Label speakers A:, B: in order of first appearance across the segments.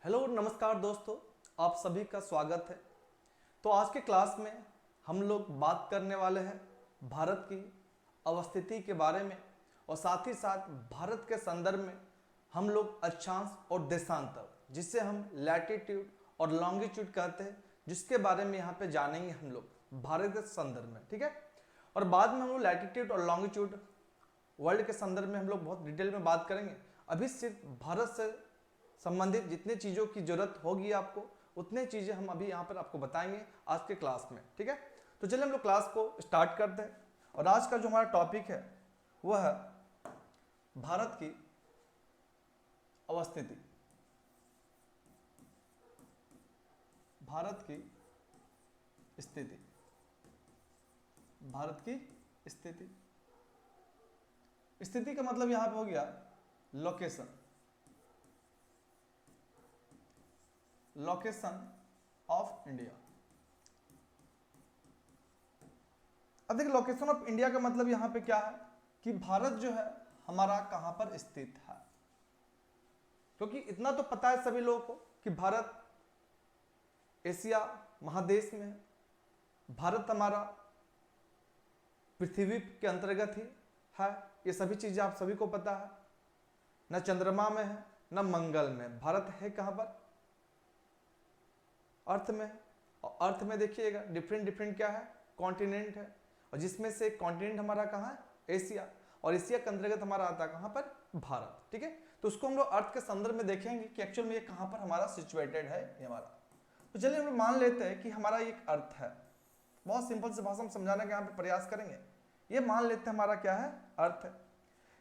A: Hello नमस्कार दोस्तों, आप सभी का स्वागत है। तो आज के क्लास में हम लोग बात करने वाले हैं भारत की अवस्थिति के बारे में और साथ ही साथ भारत के संदर्भ में हम लोग अक्षांश और देशांतर, जिसे हम लैटिट्यूड और लॉन्गिट्यूड कहते हैं, जिसके बारे में यहाँ पे जानेंगे हम लोग भारत के संदर्भ में। ठीक है, और बाद में हम लोग लैटिट्यूड और लॉन्गिट्यूड वर्ल्ड के संदर्भ में हम लोग बहुत डिटेल में बात करेंगे। अभी सिर्फ भारत से संबंधित जितने चीज़ों की जरूरत होगी आपको, उतने चीज़ें हम अभी यहाँ पर आपको बताएंगे आज के क्लास में। ठीक है, तो चलिए हम लोग क्लास को स्टार्ट करते हैं। और आज का जो हमारा टॉपिक है वह है भारत की अवस्थिति। भारत की स्थिति। भारत की स्थिति। स्थिति का मतलब यहां पे हो गया लोकेशन। Location of India. अब देखिए, लोकेशन ऑफ इंडिया का मतलब यहां पे क्या है कि भारत जो है हमारा कहां पर स्थित है। क्योंकि इतना तो पता है सभी लोगों को कि भारत एशिया महादेश में है। भारत हमारा पृथ्वी के अंतर्गत ही है। ये सभी चीजें आप सभी को पता है। न चंद्रमा में है न मंगल में, भारत है कहां पर? अर्थ में। और अर्थ में देखिएगा डिफरेंट क्या है, कॉन्टिनेंट है। और जिसमें से कॉन्टिनेंट हमारा कहाँ है? एशिया। और एशिया के अंतर्गत हमारा आता है कहां पर? भारत। ठीक है, तो उसको हम लोग अर्थ के संदर्भ में देखेंगे कि एक्चुअल में ये कहां पर हमारा सिचुएटेड है ये हमारा। तो चलिए हम लोग मान लेते हैं कि हमारा एक अर्थ है। बहुत सिंपल से भाषा में समझाने का यहाँ पे प्रयास करेंगे। ये मान लेते हैं हमारा क्या है? अर्थ है।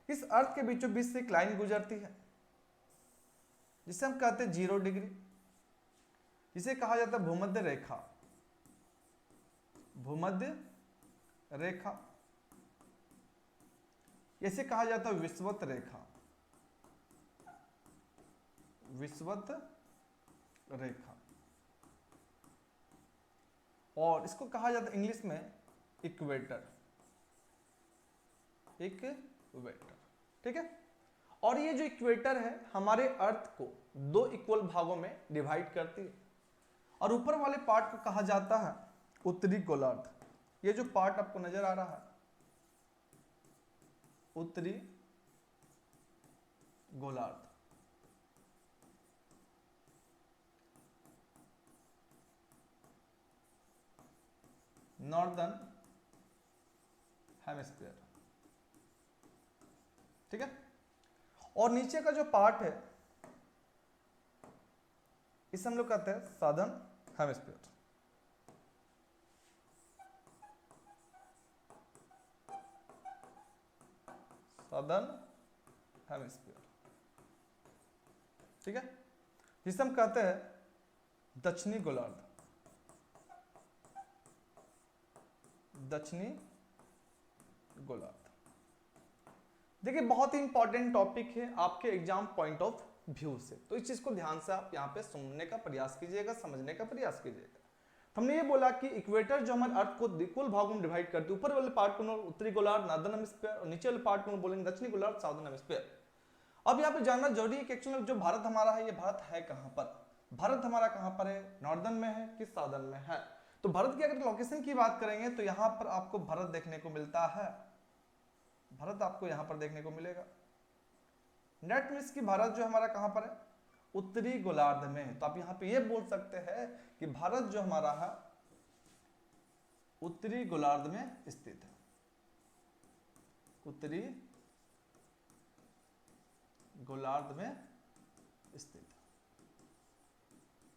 A: इस अर्थ के बीचों बीच से एक लाइन गुजरती है जिसे हम कहते हैं 0 डिग्री, जिसे कहा जाता है भूमध्य रेखा। भूमध्य रेखा। इसे कहा जाता है विषुवत रेखा। विषुवत रेखा। और इसको कहा जाता है इंग्लिश में इक्वेटर। इक्वेटर। ठीक है, और ये जो इक्वेटर है हमारे अर्थ को 2 इक्वल भागों में डिवाइड करती है। और ऊपर वाले पार्ट को कहा जाता है उत्तरी गोलार्ध। ये जो पार्ट आपको नजर आ रहा है उत्तरी गोलार्ध। Northern hemisphere. ठीक है, और नीचे का जो पार्ट है इसे हम लोग कहते हैं साउदर्न हेमिस्फीयर। Southern hemisphere. ठीक है, जिसे हम कहते हैं दक्षिणी गोलार्ध। दक्षिणी गोलार्ध। देखिए, बहुत ही इंपॉर्टेंट टॉपिक है आपके एग्जाम पॉइंट ऑफ व्यू से, तो इस चीज को ध्यान से आप यहाँ पे सुनने का प्रयास कीजिएगा, समझने का प्रयास कीजिएगा। हमने ये बोला कि इक्वेटर जो हमारे अर्थ को इक्वल भागों में डिवाइड करती है, ऊपर वाले पार्ट को उत्तरी गोलार्ध नॉर्दर्न हेमिस्फीयर और नीचे वाले पार्ट को बोलेंगे दक्षिणी गोलार्ध साउदर्न हेमिस्फीयर। अब यहाँ पे जानना जरूरी है कि एक्चुअली जो भारत हमारा है, ये भारत है कहां पर? भारत हमारा कहां पर है? नॉर्दर्न में है कि साउदर्न में है? तो भारत की अगर लोकेशन की बात करेंगे तो यहां पर आपको भारत देखने को मिलता है। भारत आपको यहां पर देखने को मिलेगा। नेट मीन्स कि भारत जो हमारा कहां पर है? उत्तरी गोलार्ध में। तो आप यहां पे ये बोल सकते हैं कि भारत जो हमारा है उत्तरी गोलार्ध में स्थित है। उत्तरी गोलार्ध में स्थित है।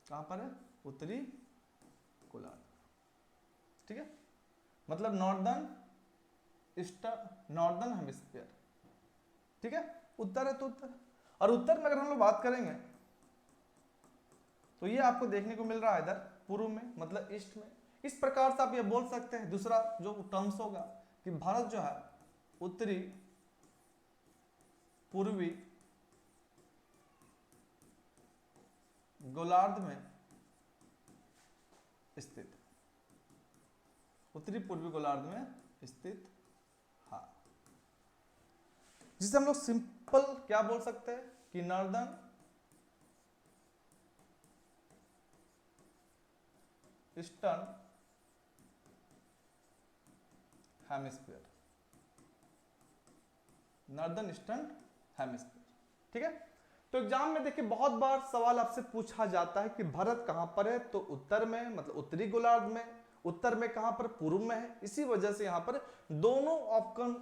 A: कहां पर है? उत्तरी गोलार्ध। ठीक है, मतलब नॉर्दर्न ईस्टर्न नॉर्दर्न हेमिस्फीयर। ठीक है, उत्तर है तो उत्तर। और उत्तर में अगर हम लोग बात करेंगे तो ये आपको देखने को मिल रहा है इधर पूर्व में, मतलब ईस्ट में। इस प्रकार से आप ये बोल सकते हैं। दूसरा जो टर्म्स होगा कि भारत जो है उत्तरी पूर्वी गोलार्ध में स्थित। उत्तरी पूर्वी गोलार्ध में स्थित। हाँ, जिसे हम लोग सिंपल क्या बोल सकते हैं कि northern eastern hemisphere, northern eastern hemisphere. ठीक है, तो एग्जाम में देखिए बहुत बार सवाल आपसे पूछा जाता है कि भारत कहां पर है, तो उत्तर में मतलब उत्तरी गोलार्ध में, उत्तर में कहां पर, पूर्व में है। इसी वजह से यहां पर दोनों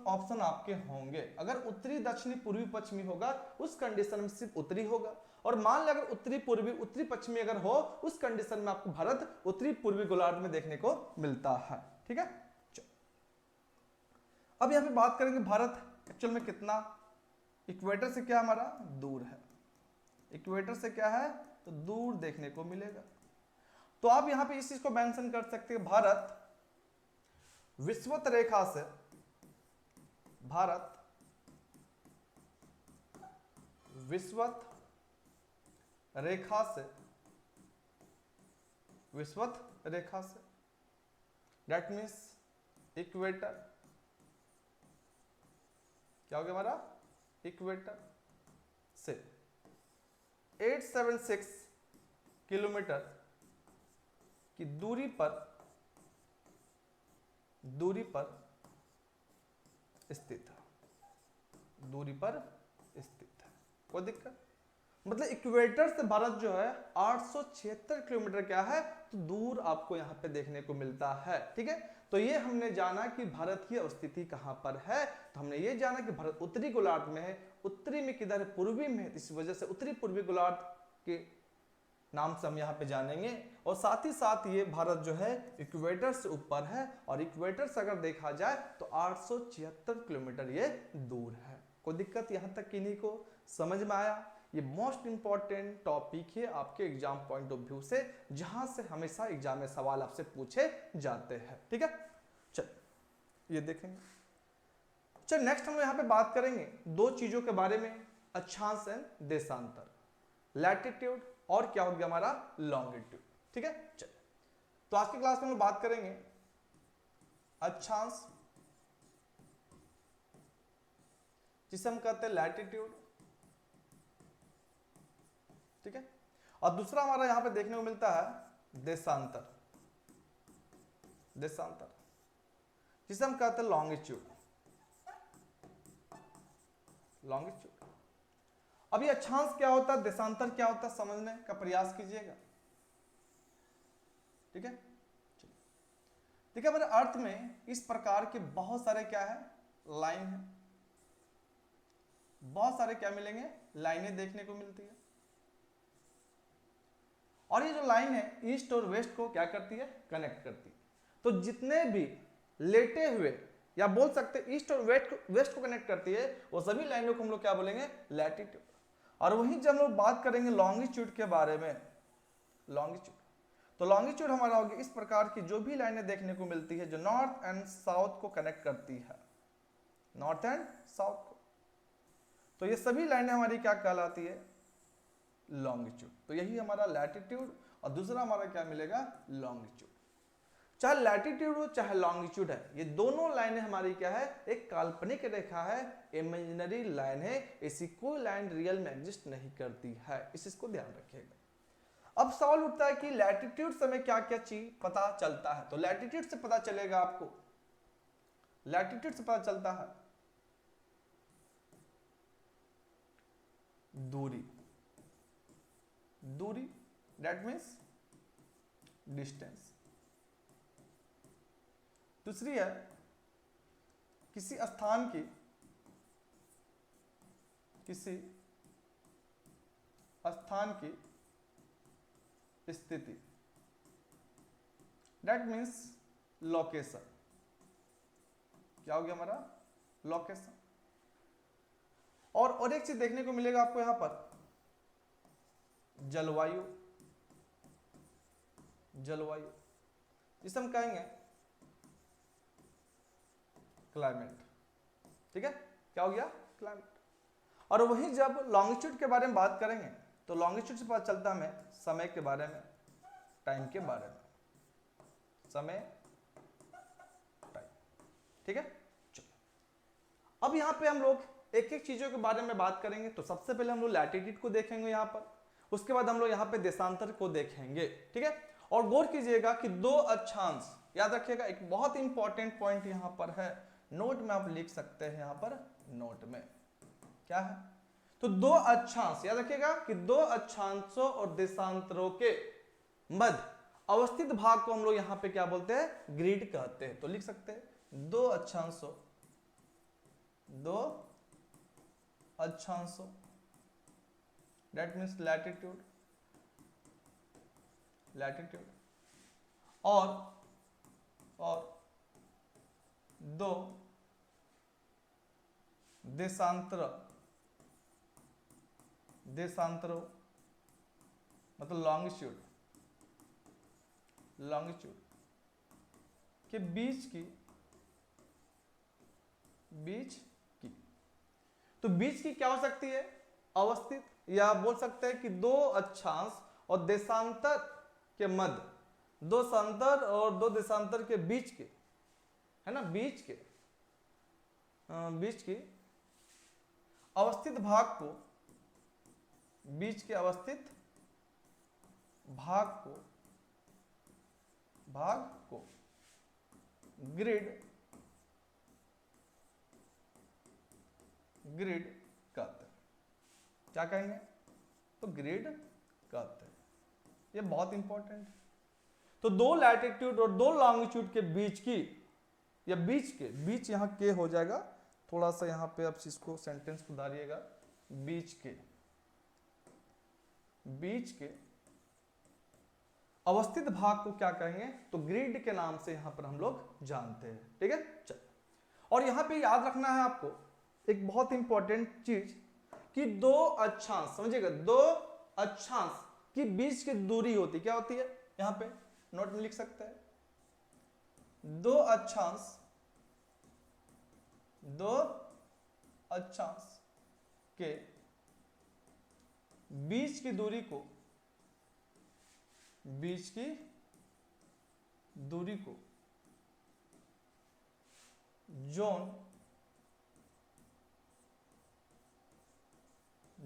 A: ऑप्शन आपके होंगे। अगर उत्तरी दक्षिणी पूर्वी पश्चिमी होगा उस कंडीशन में सिर्फ उत्तरी होगा, और मान लें अगर उत्तरी पूर्वी उत्तरी पश्चिमी अगर हो उस कंडीशन में आपको भारत उत्तरी पूर्वी गोलार्ध में देखने को मिलता है। ठीक है, अब यहां पे बात करेंगे भारत एक्चुअल में कितना इक्वेटर से क्या हमारा दूर है। इक्वेटर से क्या है तो दूर देखने को मिलेगा। तो आप यहां पे इस चीज को मेंशन कर सकते हैं, भारत विषुवत रेखा से, भारत विषुवत रेखा से, विषुवत रेखा से दैट मीन्स इक्वेटर, क्या हो गया हमारा इक्वेटर से 876 किलोमीटर की दूरी पर स्थित है, दूरी पर स्थित है। कोई दिक्कत, मतलब इक्वेटर से भारत जो है 876 किलोमीटर क्या है तो दूर आपको यहां पे देखने को मिलता है। ठीक है, तो ये हमने जाना कि भारत की अवस्थिति कहां पर है, तो हमने ये जाना कि भारत उत्तरी गोलार्ध में है। उत्तरी में किधर है, पूर्वी में है, इस वजह से उत्तरी पूर्वी गोलार्ध के नाम से हम यहाँ पे जानेंगे। और साथ ही साथ ये भारत जो है इक्वेटर से ऊपर है, और इक्वेटर से अगर देखा जाए तो 876 किलोमीटर ये दूर है। कोई दिक्कत यहाँ तक किन्हीं को समझ में आया? ये मोस्ट इंपॉर्टेंट टॉपिक है आपके एग्जाम पॉइंट ऑफ व्यू से, जहां से हमेशा एग्जाम में सवाल आपसे पूछे जाते हैं। ठीक है, चल ये देखेंगे। चल नेक्स्ट हम यहाँ पे बात करेंगे दो चीजों के बारे में, अक्षांश एंड देशांतर, लैटिट्यूड और क्या हो गया हमारा लॉन्गिट्यूड। ठीक है, चल तो आज की क्लास में हम बात करेंगे अक्षांश जिसे हम कहते हैं लैटिट्यूड। ठीक है, और दूसरा हमारा यहां पे देखने को मिलता है देशांतर, देशांतर जिसे हम कहते हैं लॉन्गिट्यूड, लॉन्गिट्यूड। अब ये अक्षांश क्या होता है, देशांतर क्या होता है, समझने का प्रयास कीजिएगा। ठीक है, देखिए हमारे अर्थ में इस प्रकार के बहुत सारे क्या है लाइन है, बहुत सारे क्या मिलेंगे लाइनें देखने को मिलती है। और ये जो लाइन है ईस्ट और वेस्ट को क्या करती है, कनेक्ट करती है। तो जितने भी लेटे हुए या बोल सकते हैं ईस्ट और वेस्ट को कनेक्ट करती है, वो सभी लाइनों को हम लोग क्या बोलेंगे लैटिट्यूड। और वहीं जब हम लोग बात करेंगे लॉन्गिट्यूड के बारे में, लॉन्गिट्यूड, तो लॉन्गिट्यूड हमारा होगी इस प्रकार की जो भी लाइनें देखने को मिलती है जो नॉर्थ एंड साउथ को कनेक्ट करती है, नॉर्थ एंड साउथ को, तो ये सभी लाइनें हमारी क्या कहलाती है लॉन्गिट्यूड। तो यही हमारा लैटिट्यूड और दूसरा हमारा क्या मिलेगा लॉन्गिट्यूड। चाहे लैटिट्यूड हो चाहे लॉन्गिट्यूड है, ये दोनों लाइनें हमारी क्या है एक काल्पनिक रेखा है, इमेजिनरी लाइन है, ऐसी कोई लाइन रियल में एग्जिस्ट नहीं करती है, इस चीज को ध्यान रखिएगा। अब सवाल उठता है कि लैटिट्यूड से हमें क्या क्या चीज पता चलता है, तो लैटिट्यूड से पता चलेगा आपको, लैटिट्यूड से पता चलता है दूरी, दूरी दैट मीन्स डिस्टेंस। दूसरी है किसी स्थान की, किसी स्थान की स्थिति दैट मीन्स लोकेशन, क्या हो गया हमारा लोकेशन। और एक चीज देखने को मिलेगा आपको यहां पर जलवायु, जलवायु जिसे हम कहेंगे क्लाइमेट। ठीक है, क्या हो गया क्लाइमेट। और वहीं जब लॉन्गिट्यूड के बारे में बात करेंगे तो लॉन्गिट्यूड से पता चलता है हमें समय के बारे में, टाइम के बारे में, समय टाइम। ठीक है, चलो अब यहां पे हम लोग एक एक चीजों के बारे में बात करेंगे। तो सबसे पहले हम लोग लैटिट्यूड को देखेंगे यहां पर, उसके बाद हम लोग यहाँ पे देशांतर को देखेंगे। ठीक है, और गौर कीजिएगा कि दो अक्षांश, याद रखिएगा एक बहुत इंपॉर्टेंट पॉइंट यहां पर है, नोट में आप लिख सकते हैं, यहां पर नोट में क्या है, तो दो अक्षांश, याद रखिएगा कि दो अक्षांशों और देशांतरों के मध्य अवस्थित भाग को हम लोग यहां पे क्या बोलते हैं, ग्रिड कहते हैं। तो लिख सकते हैं दो अक्षांशों, दो अक्षांशों, दैट मीन्स लैटिट्यूड, लैटिट्यूड, और दो देशांतरों मतलब लॉन्गिट्यूड के बीच की तो बीच की क्या हो सकती है, अवस्थित, या बोल सकते हैं कि दो अक्षांश और देशांतर के मध्य, दो शांतर और दो देशांतर के बीच के, है ना, बीच की अवस्थित भाग को, बीच के अवस्थित भाग को ग्रिड कहते हैं। क्या कहेंगे, तो ग्रिड कहते हैं। ये बहुत इंपॉर्टेंट है। तो दो लैटिट्यूड और दो लॉन्गिट्यूड के बीच की, या बीच यहां के हो जाएगा, थोड़ा सा यहां पे आप इसको सेंटेंस सुधारिएगा, बीच के अवस्थित भाग को क्या कहेंगे, तो ग्रिड के नाम से यहां पर हम लोग जानते हैं। ठीक है, चल। और यहां पे याद रखना है आपको एक बहुत इंपॉर्टेंट चीज कि दो अक्षांश, समझिएगा, दो अक्षांश की बीच की दूरी होती, क्या होती है, यहां पे नोट में लिख सकते हैं, दो अक्षांश के बीच की दूरी को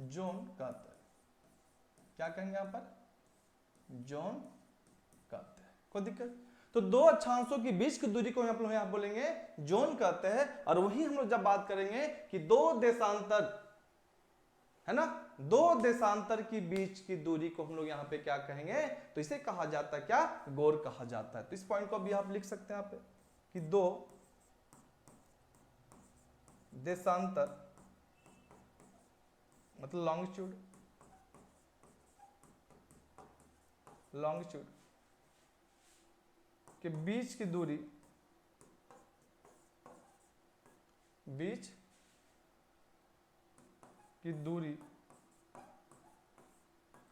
A: जोन कहते हैं। क्या कहेंगे यहां पर, जोन कहते हैं, कोई दिक्कत। तो दो अक्षांशों की बीच की दूरी को हम लोग यहां बोलेंगे जोन कहते हैं। और वही हम लोग जब बात करेंगे कि दो देशांतर, है ना, दो देशांतर की बीच की दूरी को हम लोग यहां पे क्या कहेंगे, तो इसे कहा जाता है क्या, गौर कहा जाता है। तो इस पॉइंट को भी आप लिख सकते हैं यहां पे कि दो देशांतर मतलब लॉन्गिट्यूड के बीच की दूरी,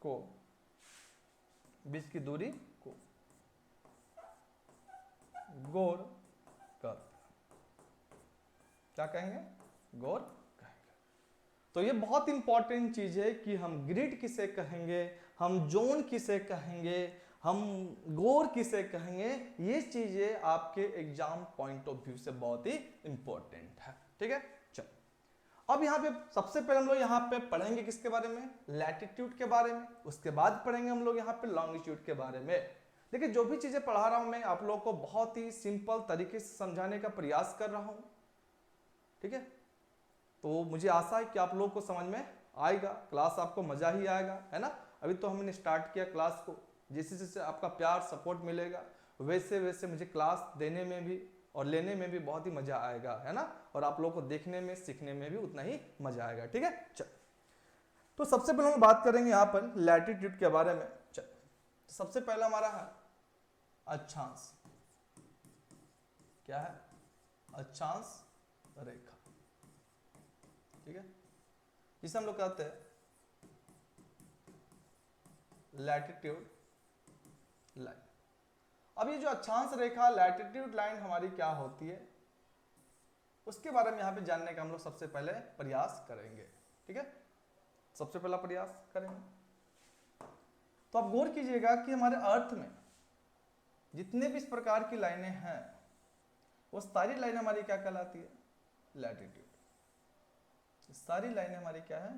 A: को गौर कहते हैं। क्या कहेंगे, गौर कहेंगे। तो ये बहुत इंपॉर्टेंट चीज है कि हम ग्रिड किसे कहेंगे, हम जोन किसे कहेंगे, हम गौर किसे कहेंगे, ये चीजें आपके एग्जाम पॉइंट ऑफ व्यू से बहुत ही इंपॉर्टेंट है। ठीक है, चलो अब यहाँ पे सबसे पहले हम लोग यहाँ पे पढ़ेंगे किसके बारे में, लैटिट्यूड के बारे में। उसके बाद पढ़ेंगे हम लोग यहाँ पे लॉन्गिट्यूड के बारे में। देखिए जो भी चीजें पढ़ा रहा हूं मैं आप लोगों को बहुत ही सिंपल तरीके से समझाने का प्रयास कर रहा हूं। ठीक है, तो मुझे आशा है कि आप लोगों को समझ में आएगा, क्लास आपको मजा ही आएगा, है ना। अभी तो हमने स्टार्ट किया क्लास को, जैसे जैसे आपका प्यार सपोर्ट मिलेगा वैसे वैसे मुझे क्लास देने में भी और लेने में भी बहुत ही मजा आएगा, है ना। और आप लोगों को देखने में सीखने में भी उतना ही मजा आएगा। ठीक है, चल। तो सबसे पहले हम बात करेंगे यहाँ पर लैटिट्यूड के बारे में। चल, तो सबसे पहला हमारा है अक्षांश। क्या है, अक्षांश रेखा। ठीक है, जिसे हम लोग कहते हैं लैटिट्यूड लाइन। अब ये जो अक्षांश रेखा लैटिट्यूड लाइन हमारी क्या होती है, उसके बारे में यहां पे जानने का हम लोग सबसे पहले प्रयास करेंगे। ठीक है, सबसे पहला प्रयास करेंगे। तो आप गौर कीजिएगा कि हमारे अर्थ में जितने भी इस प्रकार की लाइनें हैं वो सारी लाइनें हमारी क्या कहलाती है, लैटिट्यूड। सारी लाइनें हमारी क्या है,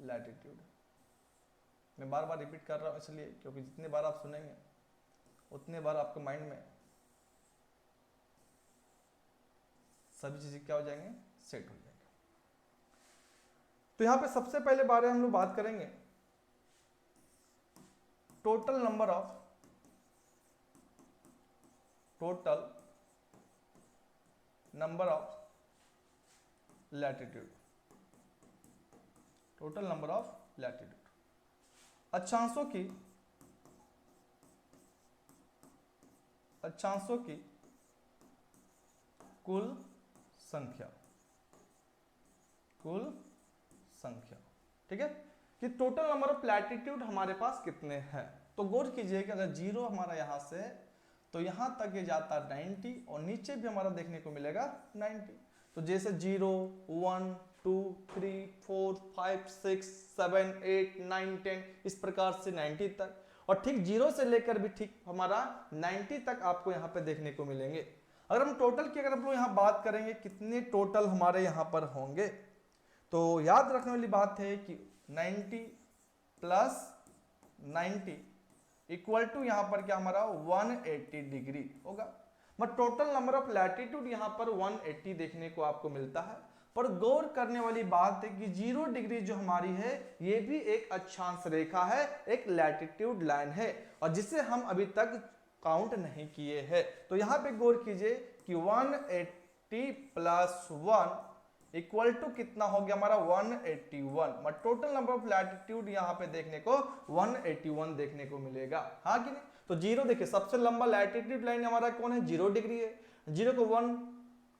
A: लैटिट्यूड। मैं बार बार रिपीट कर रहा हूं इसलिए क्योंकि जितने बार आप सुनेंगे उतने बार आपके माइंड में सभी चीजें क्या हो जाएंगे, सेट हो जाएंगे। तो यहां पे सबसे पहले बारे हम लोग बात करेंगे total number of latitude, total number of latitude, अक्षांशों की कुल संख्या, ठीक है, कि टोटल नंबर ऑफ लैटिट्यूड हमारे पास कितने हैं। तो गौर कीजिए कि अगर 0 हमारा यहां से है तो यहां तक ये जाता है 90 और नीचे भी हमारा देखने को मिलेगा 90। तो जैसे 0 1 2 3 4 5 6 7 8 9 10 इस प्रकार से 90 तक, और ठीक 0 से लेकर भी ठीक हमारा 90 तक आपको यहाँ पे देखने को मिलेंगे। अगर हम टोटल की अगर हम लोग यहाँ बात करेंगे कितने टोटल हमारे यहाँ पर होंगे, तो याद रखने वाली बात है कि 90 प्लस 90 इक्वल टू यहाँ पर क्या हमारा 180 डिग्री होगा। But total number of latitude यहाँ पर 180 देखने को आपको मिलता है। पर गौर करने वाली बात है कि 0 डिग्री जो हमारी है ये भी एक अक्षांश रेखा है, एक लैटिट्यूड लाइन है, और जिसे हम अभी तक काउंट नहीं किए हैं। तो यहाँ पे गौर कीजिए कि 180 प्लस 1 इक्वल टू कितना हो गया हमारा 181, but total number of latitude यहाँ पे देखने को 181 देखने को मिलेगा, हाँ कि नहीं। तो 0 देखिए सबसे लंबा लैटिट्यूड लाइन हमारा कौन है, 0 डिग्री है। 0 को 1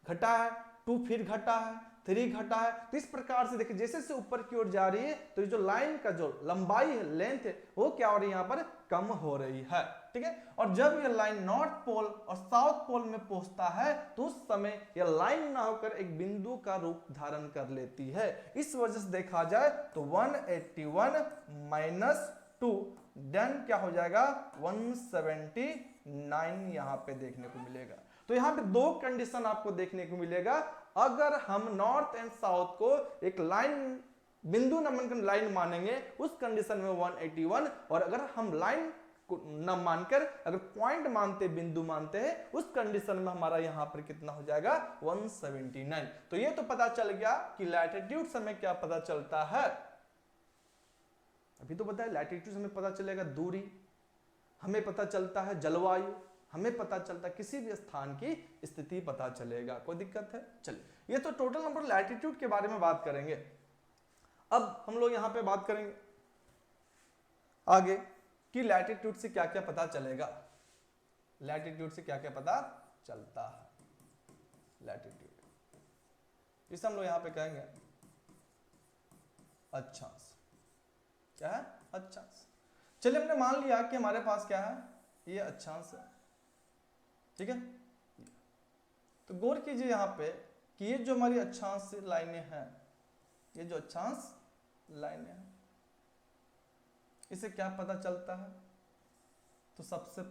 A: घटा है, 2 फिर घटा है, 3 घटा है। तो इस प्रकार से देखिए जैसे से ऊपर की ओर जा रही है तो जो लाइन का जो लंबाई है, लेंथ है, वो क्या हो रही है यहाँ पर कम हो रही है, ठीक है। और जब ये लाइन नॉर्थ पोल और साउथ पोल में पहुंचता है तो उस समय यह लाइन ना होकर एक बिंदु का रूप धारण कर लेती है। इस वजह से देखा जाए तो 181 माइनस 2 देन क्या हो जाएगा 179 यहाँ पे देखने को मिलेगा। तो यहाँ पे दो कंडीशन आपको देखने को मिलेगा। अगर हम नॉर्थ एंड साउथ को एक लाइन बिंदु नमन लाइन मानेंगे उस कंडीशन में 181, और अगर हम लाइन को न मानकर अगर पॉइंट मानते, बिंदु मानते हैं, उस कंडीशन में हमारा यहां पर कितना हो जाएगा 179। तो ये तो पता चल गया कि लैटिट्यूड समय क्या पता चलता है, अभी तो पता है लैटिट्यूड हमें पता चलेगा दूरी, हमें पता चलता है जलवायु, हमें पता चलता है किसी भी स्थान की स्थिति पता चलेगा। कोई दिक्कत है? चलिए, ये तो टोटल नंबर लैटिट्यूड के बारे में बात करेंगे। अब हम लोग यहां पे बात करेंगे आगे कि लैटिट्यूड से क्या क्या पता चलेगा, लैटिट्यूड से क्या क्या पता चलता है। लैटिट्यूड इसे हम लोग यहां पे कहेंगे अक्षांश। क्या है? अक्षांश। चलिए हमने मान लिया कि हमारे पास क्या है, ये अक्षांश है, ठीक है। तो गौर कीजिए यहां पे कि ये जो हमारी अक्षांश लाइनें हैं, ये जो अक्षांश लाइनें हैं, इसे क्या पता चलता है। तो सबसे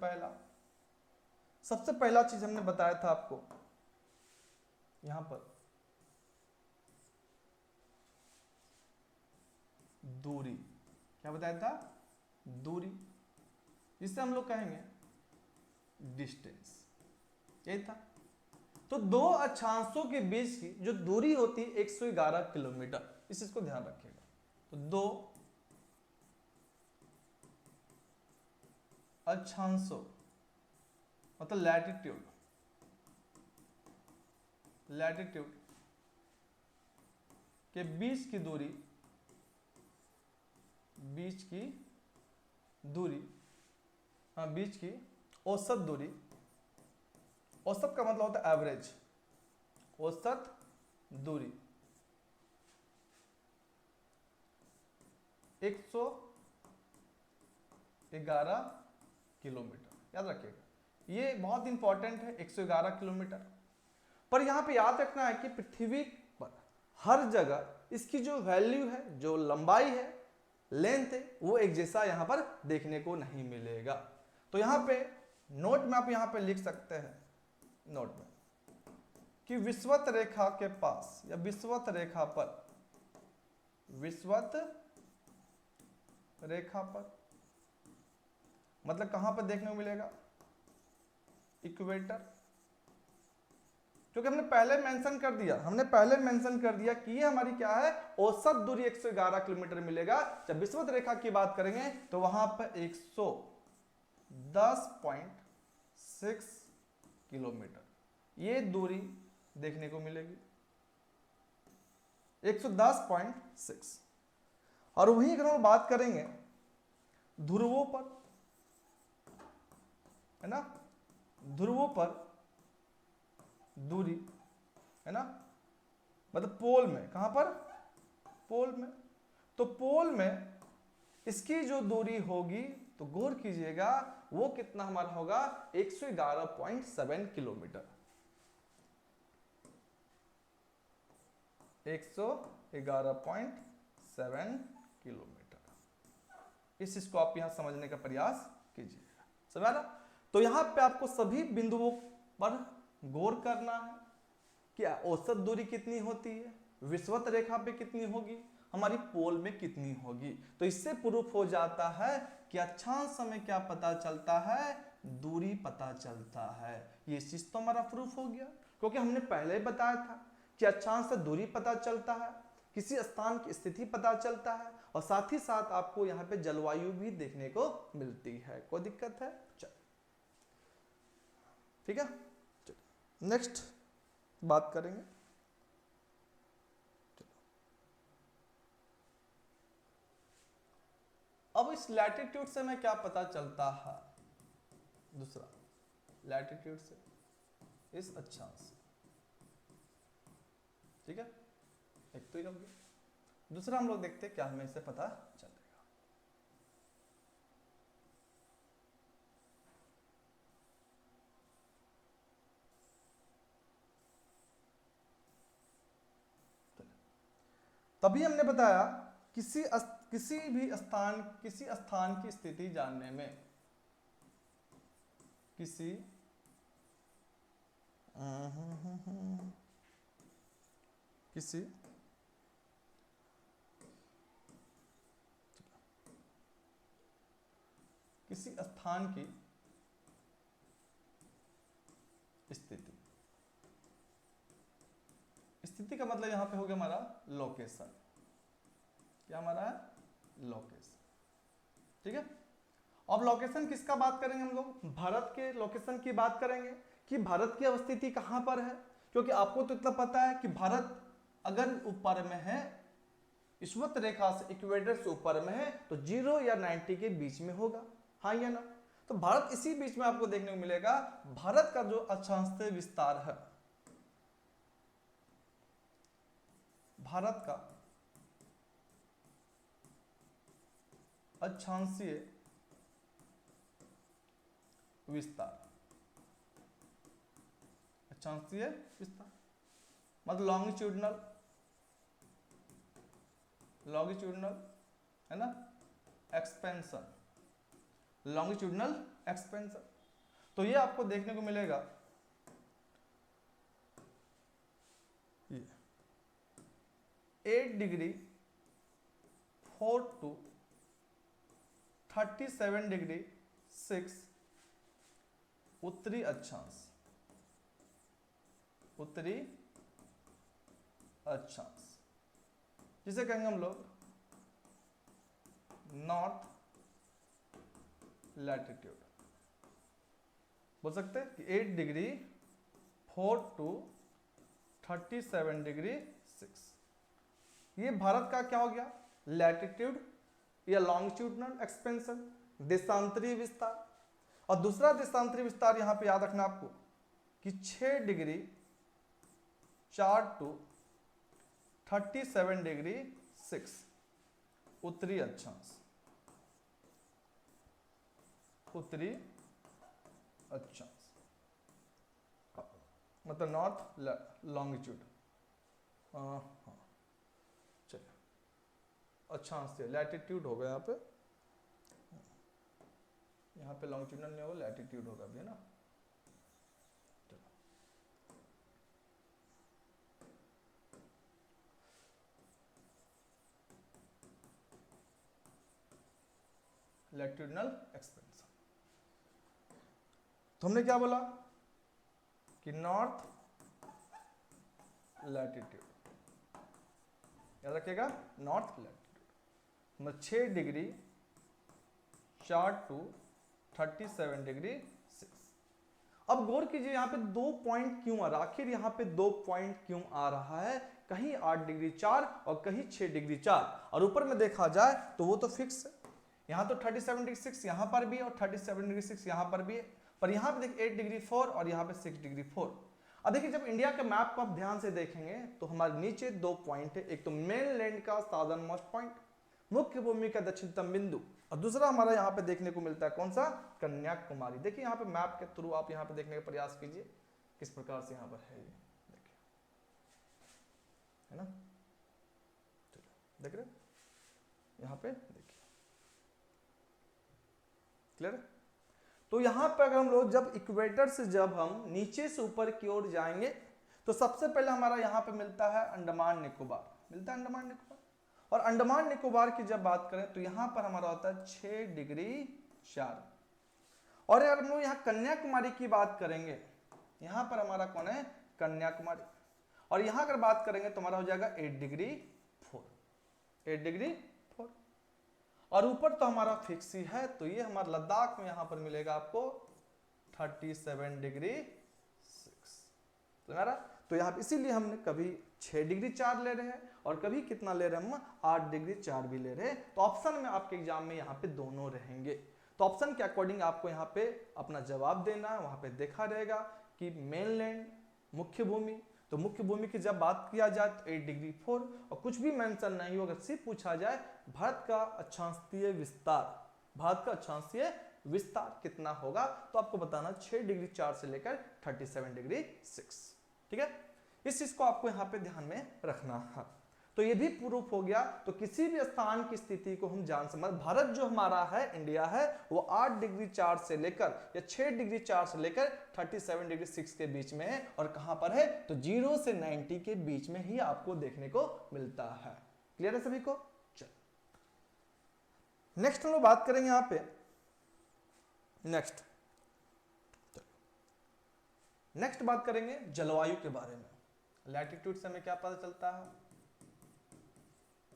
A: पहला चीज हमने बताया था आपको यहां पर दूरी। क्या बताया था? दूरी, जिसे हम लोग कहेंगे डिस्टेंस, यही था। तो दो अक्षांशों के बीच की जो दूरी होती है 111 किलोमीटर, इस चीज को ध्यान रखिएगा। तो दो अक्षांशों मतलब लैटिट्यूड के बीच की औसत दूरी, औसत का मतलब होता है एवरेज, औसत दूरी 111 किलोमीटर, याद रखिएगा, ये बहुत इंपॉर्टेंट है 111 किलोमीटर। पर यहां पे याद रखना है कि पृथ्वी पर हर जगह इसकी जो वैल्यू है, जो लंबाई है, लेंथ है, वो एक जैसा यहां पर देखने को नहीं मिलेगा। तो यहां पे नोट में आप यहां पे लिख सकते हैं, नोट में, कि विषुवत रेखा के पास या विषुवत रेखा पर मतलब कहां पर देखने को मिलेगा, इक्वेटर, क्योंकि हमने पहले मेंशन कर दिया कि ये हमारी क्या है, औसत दूरी 111 किलोमीटर मिलेगा। जब विषुवत रेखा की बात करेंगे तो वहां पर 110.6 किलोमीटर ये दूरी देखने को मिलेगी, 110.6। और वहीं अगर हम बात करेंगे ध्रुवों पर, है ना, ध्रुवों पर दूरी, है ना, मतलब पोल में, कहां पर, पोल में, तो पोल में इसकी जो दूरी होगी तो गौर कीजिएगा वो कितना हमारा होगा, 111.7 किलोमीटर, 111.7 किलोमीटर। इस चीज को आप यहां समझने का प्रयास कीजिएगा, समझा ना। तो यहां पे आपको सभी बिंदुओं पर गौर करना है कि औसत दूरी कितनी होती है, विषुवत रेखा पे कितनी होगी, हमारी पोल में कितनी होगी। तो इससे प्रूफ हो जाता है कि अक्षांश में क्या पता चलता है, दूरी पता चलता है। ये चीज तो हमारा प्रूफ हो गया, क्योंकि हमने पहले ही बताया था कि अक्षांश से दूरी पता चलता है, किसी स्थान की स्थिति पता चलता है, और साथ ही साथ आपको यहाँ पे जलवायु भी देखने को मिलती है। कोई दिक्कत है? चलो ठीक है, नेक्स्ट बात करेंगे। अब इस लैटिट्यूड से हमें क्या पता चलता है, दूसरा लैटिट्यूड से इस अक्षांश, ठीक है, एक तो ही रख गया। दूसरा हम लोग देखते हैं क्या हमें इससे पता चलेगा। तभी हमने बताया किसी भी स्थान, किसी स्थान की स्थिति जानने में, किसी स्थान की स्थिति, स्थिति का मतलब यहां पे हो गया हमारा लोकेशन, क्या हमारा है, लोकेशन, ठीक है। अब लोकेशन किसका बात करेंगे हम लोग, भारत के लोकेशन की बात करेंगे कि भारत की अवस्थिति कहां पर है, क्योंकि आपको तो इतना पता है कि भारत अगर ऊपर में है, विषुवत रेखा से, इक्वेटर से ऊपर में है, तो 0 या 90 के बीच में होगा, हाँ या ना। तो भारत इसी बीच में आपको देखने को मिलेगा। भारत का जो अक्षांशीय विस्तार है, भारत का अक्षांशीय विस्तार, अक्षांशीय विस्तार मतलब लॉन्गिट्यूडनल है ना, एक्सपेंशन, लॉन्गिट्यूडनल एक्सपेंशन। तो ये आपको देखने को मिलेगा, ये 8 डिग्री 4 to 37 डिग्री 6 उत्तरी अक्षांश, उत्तरी अक्षांश जिसे कहेंगे हम लोग नॉर्थ लैटिट्यूड, बोल सकते हैं कि 8 डिग्री 4 to 37 डिग्री 6। ये भारत का क्या हो गया, लैटिट्यूड या लॉन्गिट्यूडनल एक्सपेंशन, देशांतरीय विस्तार। और दूसरा देशांतरीय विस्तार यहां पे याद रखना आपको कि 6 डिग्री 4 to 37 डिग्री 6 उत्तरी अक्षांश, उत्तरी अक्षांश मतलब नॉर्थ लॉन्गिट्यूड, चलिए अक्षांश से लैटिट्यूड होगा, यहाँ पे लॉन्गिट्यूडनल नहीं होगा, लैटिट्यूड होगा भी, है ना। चलो लैटिट्यूडनल एक्सपेंशन, तो हमने क्या बोला कि नॉर्थ लैटिट्यूड, याद रखिएगा नॉर्थ लैटिट्यूड मतलब 6 डिग्री 4 to 37 डिग्री 6। अब गौर कीजिए यहाँ पे 2 पॉइंट क्यों आ रहा है, आखिर यहाँ पे 2 पॉइंट क्यों आ रहा है, कहीं 8 डिग्री 4 और कहीं 6 डिग्री 4, और ऊपर में देखा जाए तो वो तो फिक्स है, यहाँ तो 37 डिग्री 6 यहाँ पर भी है और 37 डिग्री 6 यहाँ पर भी है, पर यहाँ पे देखिए 8 डिग्री 4 और यहाँ पे 6 डिग्री 4। अब देखिए जब इंडिया के मैप को आप ध्यान से देखेंगे तो हमारे नीचे 2 पॉइंट है, एक तो मेन लैंड का साउदर्न मोस्ट पॉइंट मुख्य भूमि का दक्षिणतम बिंदु, और दूसरा हमारा यहाँ पे देखने को मिलता है कौन सा, कन्याकुमारी। देखिए यहाँ पे मैप के थ्रू आप यहाँ पे देखने का प्रयास कीजिए किस प्रकार से यहाँ पर है, ये देखिए है ना, देख रहे यहाँ पे देखिए क्लियर। तो यहाँ पे अगर हम लोग जब इक्वेटर से जब हम नीचे से ऊपर की ओर जाएंगे तो सबसे पहले हमारा यहाँ पे मिलता है अंडमान निकोबार, मिलता है अंडमान निकोबार, और अंडमान निकोबार की जब बात करें तो यहाँ पर हमारा होता है 6 डिग्री 4। और अगर हम लोग यहाँ कन्याकुमारी की बात करेंगे, यहाँ पर हमारा कौन है, कन्याकुमारी, और यहाँ अगर बात करेंगे तो हमारा हो जाएगा 8 डिग्री 4, 8 डिग्री 4, और ऊपर तो हमारा फिक्स ही है, तो ये हमारा लद्दाख में यहाँ पर मिलेगा आपको 37 डिग्री 6। तो यहाँ पे इसीलिए हमने कभी 6 डिग्री 4 ले रहे हैं और कभी कितना ले रहे हैं हम, 8 डिग्री 4 भी ले रहे हैं। तो ऑप्शन में आपके एग्जाम में यहाँ पे दोनों रहेंगे, तो ऑप्शन के अकॉर्डिंग आपको यहाँ पे अपना जवाब देना है। वहाँ पे देखा रहेगा कि मेनलैंड मुख्य भूमि, तो मुख्य भूमि की जब बात किया जाए तो 8 डिग्री 4, और कुछ भी मेंशन नहीं हो, अगर सिर्फ पूछा जाए भारत का अक्षांशीय विस्तार, भारत का अक्षांशीय विस्तार कितना होगा, तो आपको बताना 6 डिग्री 4 से लेकर 37 डिग्री 6। ठीक है, इस चीज को आपको यहाँ पे ध्यान में रखना है। तो ये भी प्रूफ हो गया। तो किसी भी स्थान की स्थिति को हम जान समझ, भारत जो हमारा है, इंडिया है, वो 8 डिग्री 4 से लेकर या 6 डिग्री 4 से लेकर 37 डिग्री 6 के बीच में है, और कहां पर है, तो 0 से 90 के बीच में ही आपको देखने को मिलता है। क्लियर है सभी को। चलो नेक्स्ट हम लोग बात करेंगे यहाँ पे, नेक्स्ट बात करेंगे जलवायु के बारे में। लैटिट्यूड से हमें क्या पता चलता है,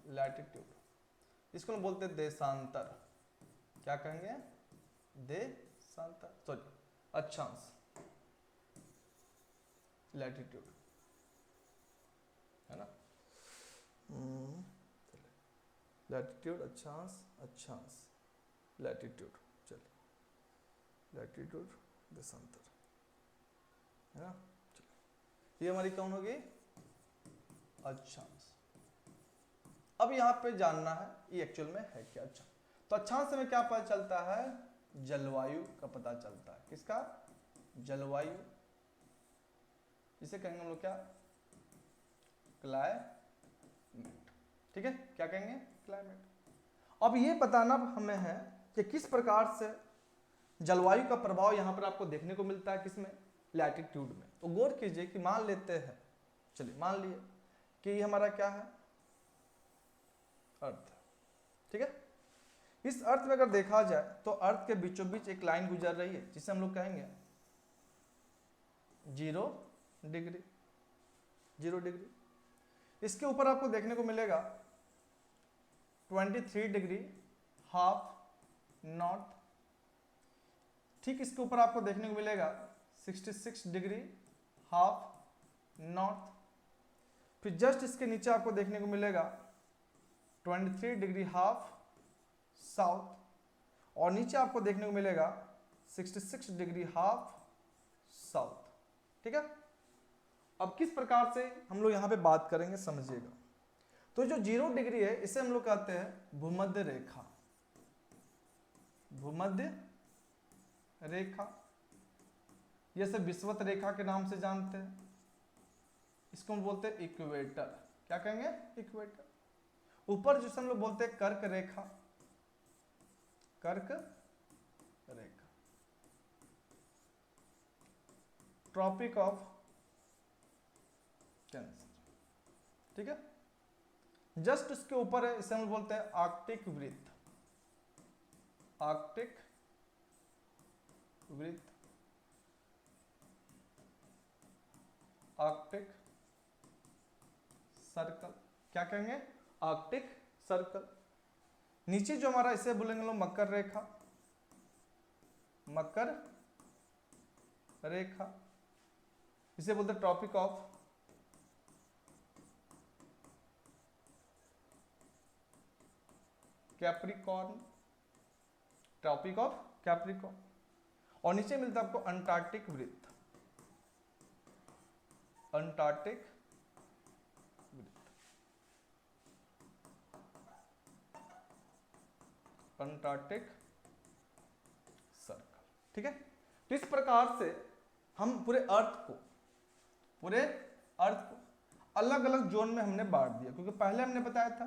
A: लैटिट्यूड, इसको हम बोलते हैं देशांतर, क्या कहेंगे, देशांतर, सॉरी अक्षांश, लैटिट्यूड है ना, लैटिट्यूड अक्षांश, अक्षांश लैटिट्यूड, चलिए लैटिट्यूड देशांतर है ना, ये हमारी कौन होगी, अक्षांश। अब यहाँ पे जानना है ये एक्चुअल में है क्या। अच्छा, तो अक्षांश से हमें क्या पता चलता है, जलवायु का पता चलता है, किसका, जलवायु, इसे कहेंगे हम लोग क्या, क्लाइमेट। ठीक है, क्या कहेंगे, क्लाइमेट। अब ये बताना हमें है कि किस प्रकार से जलवायु का प्रभाव यहाँ पर आपको देखने को मिलता है, किसमें, लैटिट्यूड में। तो गौर कीजिए कि मान लेते हैं, चलिए मान लिए कि ये हमारा क्या है, अर्थ। ठीक है, इस अर्थ में अगर देखा जाए तो अर्थ के बीचों बीच एक लाइन गुजर रही है जिसे हम लोग कहेंगे 0 डिग्री, 0 डिग्री। इसके ऊपर आपको देखने को मिलेगा 23 डिग्री हाफ नॉर्थ, ठीक इसके ऊपर आपको देखने को मिलेगा 66 डिग्री हाफ नॉर्थ, फिर जस्ट इसके नीचे आपको देखने को मिलेगा 23 डिग्री हाफ साउथ, और नीचे आपको देखने को मिलेगा 66 डिग्री हाफ साउथ। ठीक है, अब किस प्रकार से हम लोग यहां पे बात करेंगे समझिएगा। तो जो 0 डिग्री है इसे हम लोग कहते हैं भूमध्य रेखा, भूमध्य रेखा, ये सब विषुवत रेखा के नाम से जानते हैं। इसको हम बोलते हैं इक्वेटर, क्या कहेंगे, इक्वेटर। ऊपर जिसे हम लोग बोलते हैं कर्क रेखा, कर्क रेखा, ट्रॉपिक ऑफ कैंसर। ठीक है, जस्ट इसके ऊपर है, इसे हम बोलते हैं आर्कटिक वृत्त, आर्कटिक वृत्त। आर्कटिक सर्कल, क्या कहेंगे, आर्कटिक सर्कल। नीचे जो हमारा इसे बोलेंगे लोग मकर रेखा, मकर रेखा, इसे बोलते tropic of Capricorn, tropic of Capricorn. और नीचे मिलता है आपको अंटार्कटिक वृत्त, अंटार्कटिक वृत्त, अंटार्कटिक सर्कल। ठीक है, तो इस प्रकार से हम पूरे अर्थ को अलग अलग जोन में हमने बांट दिया, क्योंकि पहले हमने बताया था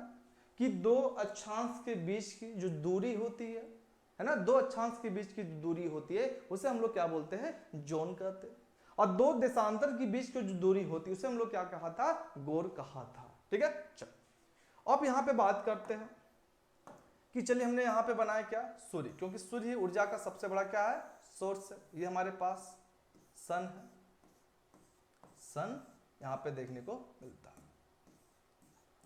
A: कि दो अक्षांश के बीच की जो दूरी होती है ना, दो अक्षांश के बीच की जो दूरी होती है उसे हम लोग क्या बोलते हैं, जोन कहते हैं। और दो देशांतर के बीच की जो दूरी होती है उसे हम लोग क्या कहा था, गोर कहा था। ठीक है, चलो अब यहां पे बात करते हैं कि चलिए हमने यहां पे बनाया क्या, सूर्य, क्योंकि सूर्य ऊर्जा का सबसे बड़ा क्या है, सोर्स है। ये हमारे पास सन है, सन यहां पे देखने को मिलता है।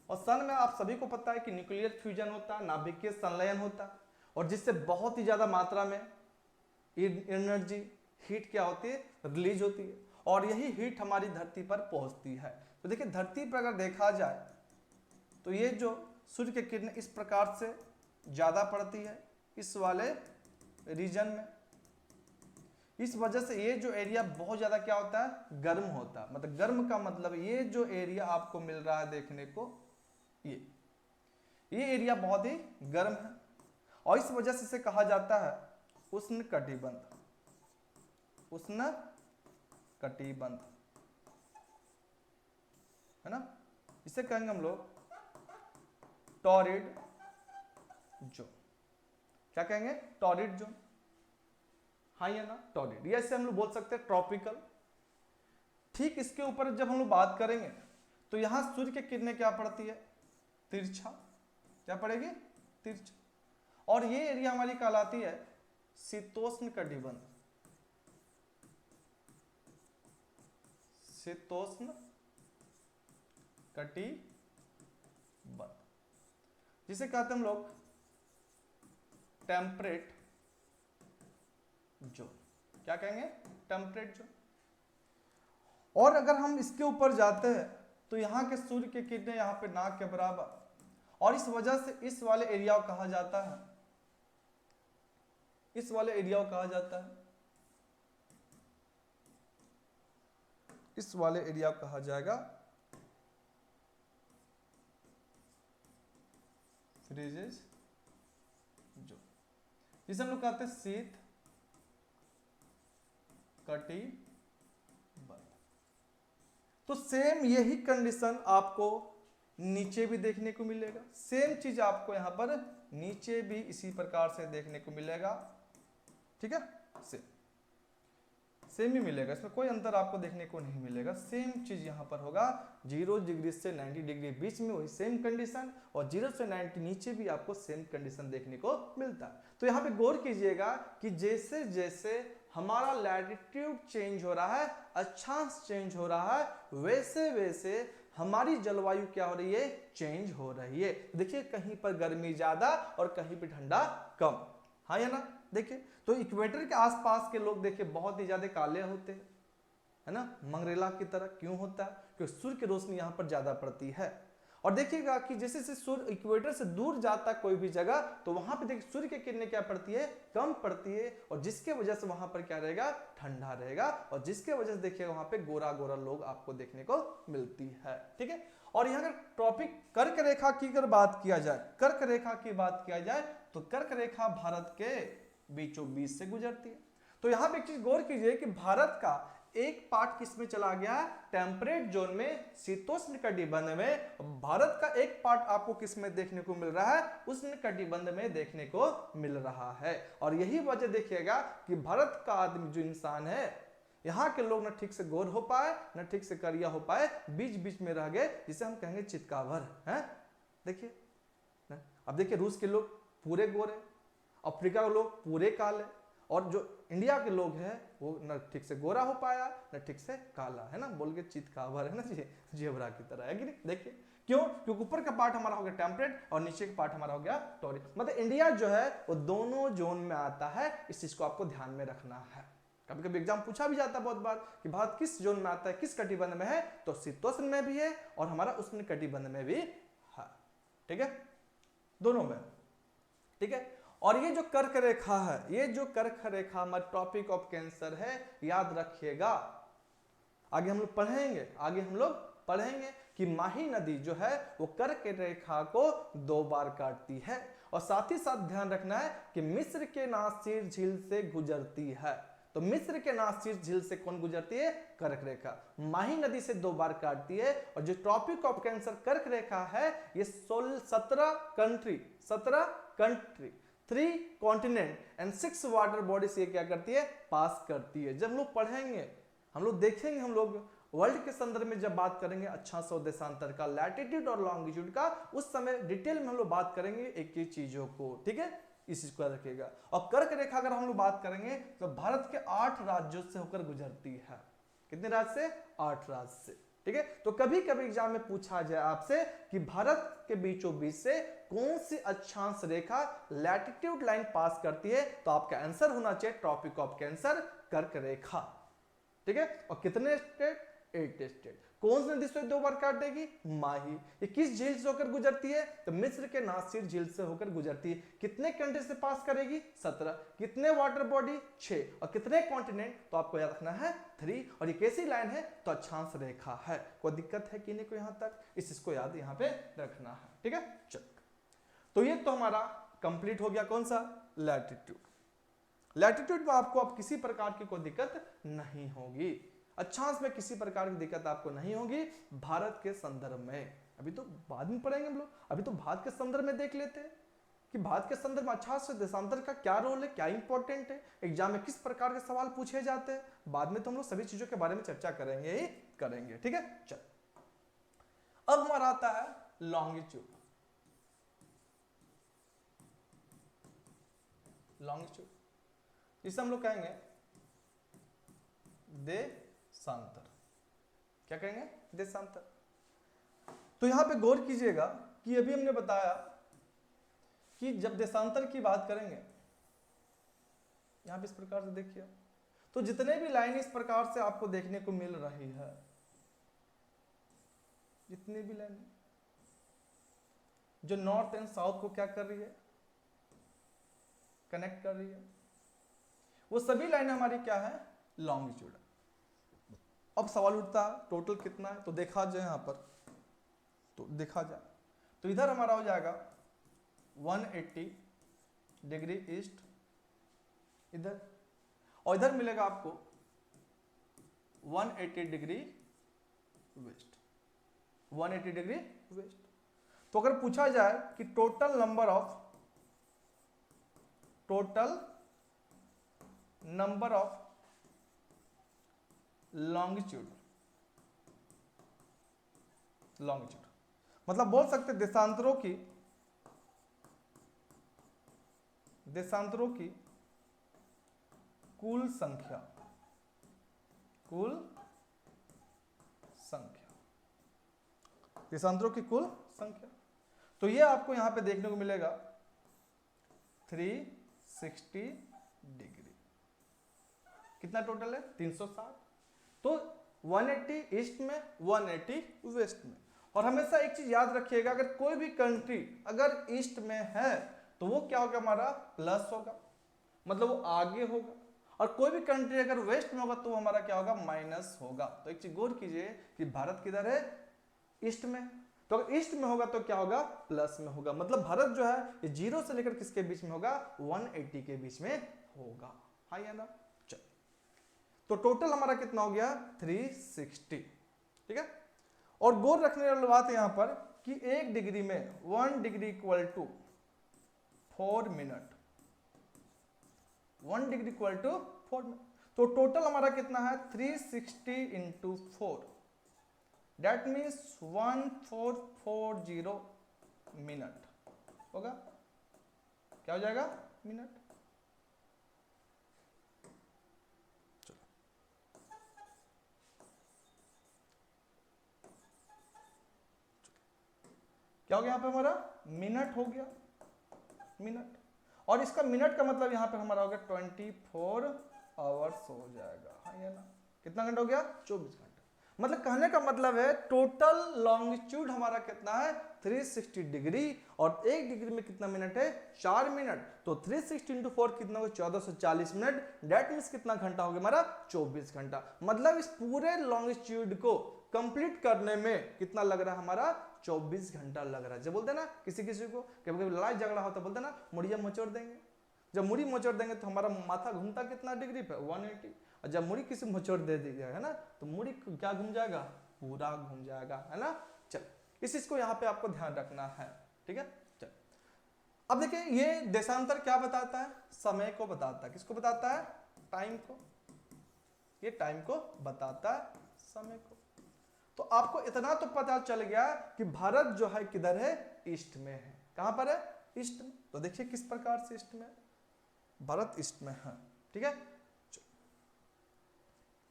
A: और सन में आप सभी को पता है कि न्यूक्लियर फ्यूजन होता है, नाभिकीय संलयन होता है, और जिससे बहुत ही ज्यादा मात्रा में एनर्जी, हीट क्या होती है, रिलीज होती है, और यही हीट हमारी धरती पर पहुंचती है। तो देखिए धरती पर अगर देखा जाए तो ये जो सूर्य की किरणें इस प्रकार से ज्यादा पड़ती है इस वाले रीजन में, इस वजह से ये जो एरिया बहुत ज्यादा क्या होता है, गर्म होता है। मतलब गर्म का मतलब ये जो एरिया आपको मिल रहा है देखने को, ये एरिया बहुत ही गर्म है, और इस वजह से इसे कहा जाता है उष्ण कटिबंध, उष्ण कटिबंध, है ना। इसे कहेंगे हम लोग टॉरिड जोन। क्या कहेंगे, टॉरिड जोन, हाँ या ना, टॉरिड। या इसे हम लोग बोल सकते हैं ट्रॉपिकल। ठीक इसके ऊपर जब हम लोग बात करेंगे तो यहां सूर्य की किरणें क्या पड़ती है, तिरछा, क्या पड़ेगी, तिरछा। और ये एरिया हमारी कहलाती है शीतोष्ण कटिबंध, शीतोष्ण कटिबंध, जिसे कहते हैं हम लोग टेम्परेट जोन। क्या कहेंगे, टेम्परेट जोन। और अगर हम इसके ऊपर जाते हैं तो यहां के सूर्य की किरणें यहां पे नाक के बराबर, और इस वजह से इस वाले एरिया को कहा जाता है, इस वाले एरिया को कहा जाता है, इस वाले एरिया को कहा जाएगा फ्रीजेस जोन, जिसे हम लोग कहते हैं शीत कटिबंध। तो सेम यही कंडीशन आपको नीचे भी देखने को मिलेगा, सेम चीज आपको यहां पर नीचे भी इसी प्रकार से देखने को मिलेगा। ठीक है, सेम ही मिलेगा, इसमें कोई अंतर आपको देखने को नहीं मिलेगा। सेम चीज यहां पर होगा, 0 डिग्री से 90 डिग्री बीच में वही सेम कंडीशन, और 0 से 90 नीचे भी आपको सेम कंडीशन देखने को मिलता है। तो यहाँ पे गौर कीजिएगा कि जैसे जैसे हमारा लैटिट्यूड चेंज हो रहा है, अक्षांश चेंज हो रहा है, वैसे वैसे हमारी जलवायु क्या हो रही है, चेंज हो रही है। देखिए कहीं पर गर्मी ज्यादा और कहीं पर ठंडा कम, हाँ या ना। देखिए तो इक्वेटर के आसपास के लोग देखिए बहुत ही ज्यादा काले होते हैं, है ना, मंगरेला की तरह। क्यों होता है, क्योंकि सूर्य की रोशनी यहाँ पर ज्यादा पड़ती है। और देखिएगा कि जैसे जैसे सूर्य इक्वेटर से दूर जाता है कोई भी जगह, तो वहां पे देखिए सूर्य की किरणें क्या पड़ती है, कम पड़ती है, और जिसके वजह से वहां पर क्या रहेगा, ठंडा रहेगा, और जिसके वजह से देखिएगा वहां पे गोरा गोरा लोग आपको देखने को मिलती है। ठीक है, और यहाँ अगर टॉपिक कर्क रेखा की अगर बात किया जाए, कर्क रेखा की बात किया जाए तो कर्क रेखा भारत के बीचों बीच से गुजरती है। तो यहां पे एक चीज गौर कीजिए कि भारत का एक पार्ट किस में चला गया, टेम्परेट जोन में, शीतोष्ण कटिबंध में। भारत का एक पार्ट आपको किस में देखने को मिल रहा है, उष्ण कटिबंध में देखने को मिल रहा है। और यही वजह देखिएगा कि भारत का आदमी जो इंसान है, यहाँ के लोग न ठीक से गोर हो पाए न ठीक से करिया हो पाए, बीच बीच में रह गए, जिसे हम कहेंगे चितकावर है। देखिए अब देखिए रूस के लोग पूरे गोरे, अफ्रीका के लोग पूरे काले, और जो इंडिया के लोग हैं वो न ठीक से गोरा हो पाया न ठीक से काला, है ना, बोल के चित काबर है ना जी, जेबरा की तरह है कि नहीं। देखिए क्यों, क्योंकि ऊपर का पार्ट हमारा हो गया टेम्परेट और नीचे का पार्ट हमारा हो गया टॉरिक, मतलब इंडिया जो है वो दोनों जोन में आता है। इस चीज को आपको ध्यान में रखना है। कभी कभी एग्जाम पूछा भी जाता है बहुत बार कि भारत किस जोन में आता है, किस कटिबंध में है, तो शीतोष्ण में भी है और हमारा उष्ण कटिबंध में भी है, ठीक है, दोनों में, ठीक है। और ये जो कर्क रेखा है, ये जो कर्क रेखा हमारा टॉपिक ऑफ कैंसर है, याद रखिएगा। आगे हम लोग पढ़ेंगे कि माही नदी जो है वो कर्क रेखा को 2 बार काटती है, और साथ ही साथ ध्यान रखना है कि मिस्र के नासिर झील से गुजरती है। तो मिस्र के नासिर झील से कौन गुजरती है, कर्क रेखा, माही नदी से 2 बार काटती है। और जो टॉपिक ऑफ कैंसर कर्क रेखा है ये 17 country 3 continent and 6 water body से क्या करती है, पास करती है। जब हम लोग पढ़ेंगे, हम लोग देखेंगे, हम लोग वर्ल्ड के संदर्भ में जब बात करेंगे अच्छा सौ देशांतर का, लैटिट्यूड और लॉन्गिट्यूड का, उस समय डिटेल में हम लोग बात करेंगे एक एक चीजों को, ठीक है, इस चीज को याद रखिएगा। और कर्क रेखा अगर हम लोग बात करेंगे तो भारत के 8 राज्यों से होकर गुजरती है। कितने राज्य से, 8 राज्य से, ठीक है। तो कभी कभी एग्जाम में पूछा जाए आपसे कि भारत के बीचों बीच से कौन सी अक्षांश रेखा लैटिट्यूड लाइन पास करती है, तो आपका आंसर होना चाहिए टॉपिक ऑफ कैंसर कर्क रेखा, ठीक है। और कितने स्टेट, 8 स्टेट। कौन सी नदी से 2 बार काटेगी, माही। ये किस झील से होकर गुजरती है, तो मिस्र के नासिर झील से होकर गुजरती है। कितने कंट्री से पास करेगी, 17। कितने वाटर बॉडी, 6। और कितने कॉन्टिनेंट, तो आपको याद रखना है 3। और ये कैसी लाइन है, तो अक्षांश रेखा है। कोई दिक्कत है कि नहीं को यहां तक, इस चीज को याद यहाँ पे रखना है, ठीक है। चल, तो ये तो हमारा कंप्लीट हो गया, कौन सा, लैटिट्यूड। लैटिट्यूड में आपको अब किसी प्रकार की कोई दिक्कत नहीं होगी, अक्षांश में किसी प्रकार की दिक्कत आपको नहीं होगी भारत के संदर्भ में। अभी तो बाद में पढ़ेंगे हम लोग, अभी तो भारत के संदर्भ में देख लेते हैं कि भारत के संदर्भ में अक्षांश से देशांतर का क्या रोल है, क्या इंपॉर्टेंट है, एग्जाम में किस प्रकार के सवाल पूछे जाते हैं। बाद में तो हम लोग सभी चीजों के बारे में चर्चा करेंगे ही करेंगे, ठीक है। चल, अब हमारा आता है लॉन्गिट्यूड। लॉन्गिट्यूड जिसे हम लोग कहेंगे देशांतर। क्या कहेंगे, देशांतर। तो यहां पे गौर कीजिएगा कि अभी हमने बताया कि जब देशांतर की बात करेंगे, यहां पे इस प्रकार से देखिए, तो जितने भी लाइन इस प्रकार से आपको देखने को मिल रही है, जितनी भी लाइन जो नॉर्थ एंड साउथ को क्या कर रही है, कनेक्ट कर रही है, वो सभी लाइन हमारी क्या है, लॉन्गिट्यूड। अब सवाल उठता है टोटल कितना है, तो देखा जाए यहां पर, तो देखा जाए तो इधर हमारा हो जाएगा 180 डिग्री ईस्ट इधर, और इधर मिलेगा आपको 180 डिग्री वेस्ट, 180 डिग्री वेस्ट। तो अगर पूछा जाए कि टोटल नंबर ऑफ लॉन्गिट्यूड मतलब बोल सकते देशांतरों की कुल संख्या, देशांतरों की कुल संख्या। तो ये आपको यहां पे देखने को मिलेगा 360 डिग्री। कितना टोटल है, 360। तो 180 ईस्ट में, 180 वेस्ट में। और हमेशा एक चीज याद रखिएगा, अगर कोई भी कंट्री अगर ईस्ट में है तो वो क्या होगा, हमारा प्लस होगा, मतलब वो आगे होगा। और कोई भी कंट्री अगर वेस्ट में होगा तो हमारा क्या होगा, माइनस होगा। तो एक चीज गौर कीजिए कि भारत किधर है, ईस्ट में। तो अगर ईस्ट में होगा तो क्या होगा, प्लस में होगा। मतलब भारत जो है ये 0 से लेकर किसके बीच में होगा, 180 के बीच में होगा। हाँ या ना। चल, तो टोटल हमारा कितना हो गया, 360, ठीक है। और गौर रखने वाली बात है यहां पर कि 1 डिग्री में 1 degree equal to 4 minute, 1 degree equal to 4 minute. तो टोटल हमारा कितना है, 360 इंटू 4, दैट मीन्स 1440 मिनट होगा। क्या हो जाएगा, मिनट। क्या हो गया यहाँ पे हमारा मिनट हो गया, मिनट। और इसका मिनट का मतलब यहाँ पे हमारा हो गया 24 आवर्स हो जाएगा, हाँ ये ना, कितना घंटा हो गया 24 घंटा। मतलब कहने का मतलब है टोटल लॉन्गिट्यूड हमारा कितना है 360 डिग्री, और 1 डिग्री में कितना मिनट है 4 मिनट, तो 360 इंटू 4 कितना होगा 1440 मिनट, डेट मीन्स कितना घंटा हो गया हमारा 24 घंटा। मतलब इस पूरे लॉन्गिट्यूड को कंप्लीट करने में कितना लग रहा है हमारा 24 घंटा लग रहा है। जब बोलते हैं ना किसी किसी को कभी कभी लड़ाई झगड़ा होता है, बोलते हैं ना मुड़िया मचोड़ देंगे, जब मुड़ी मचोड़ देंगे तो हमारा माथा घूमता कितना डिग्री पे 180, और जब मुड़ी किसी मचोड़ दे दी है ना तो मुड़ी क्या घूम जाएगा, पूरा घूम जाएगा, है ना। चल इस चीज को यहाँ पे आपको ध्यान रखना है, ठीक है। चल अब देखिए ये देशांतर क्या बताता है, समय को बताता है, किसको बताता है, टाइम को, ये टाइम को बताता है, समय को। तो आपको इतना तो पता चल गया कि भारत जो है किधर है, ईस्ट में है। कहां पर है, ईस्ट में। तो देखिए किस प्रकार से ईस्ट में, भारत ईस्ट में है, ठीक है।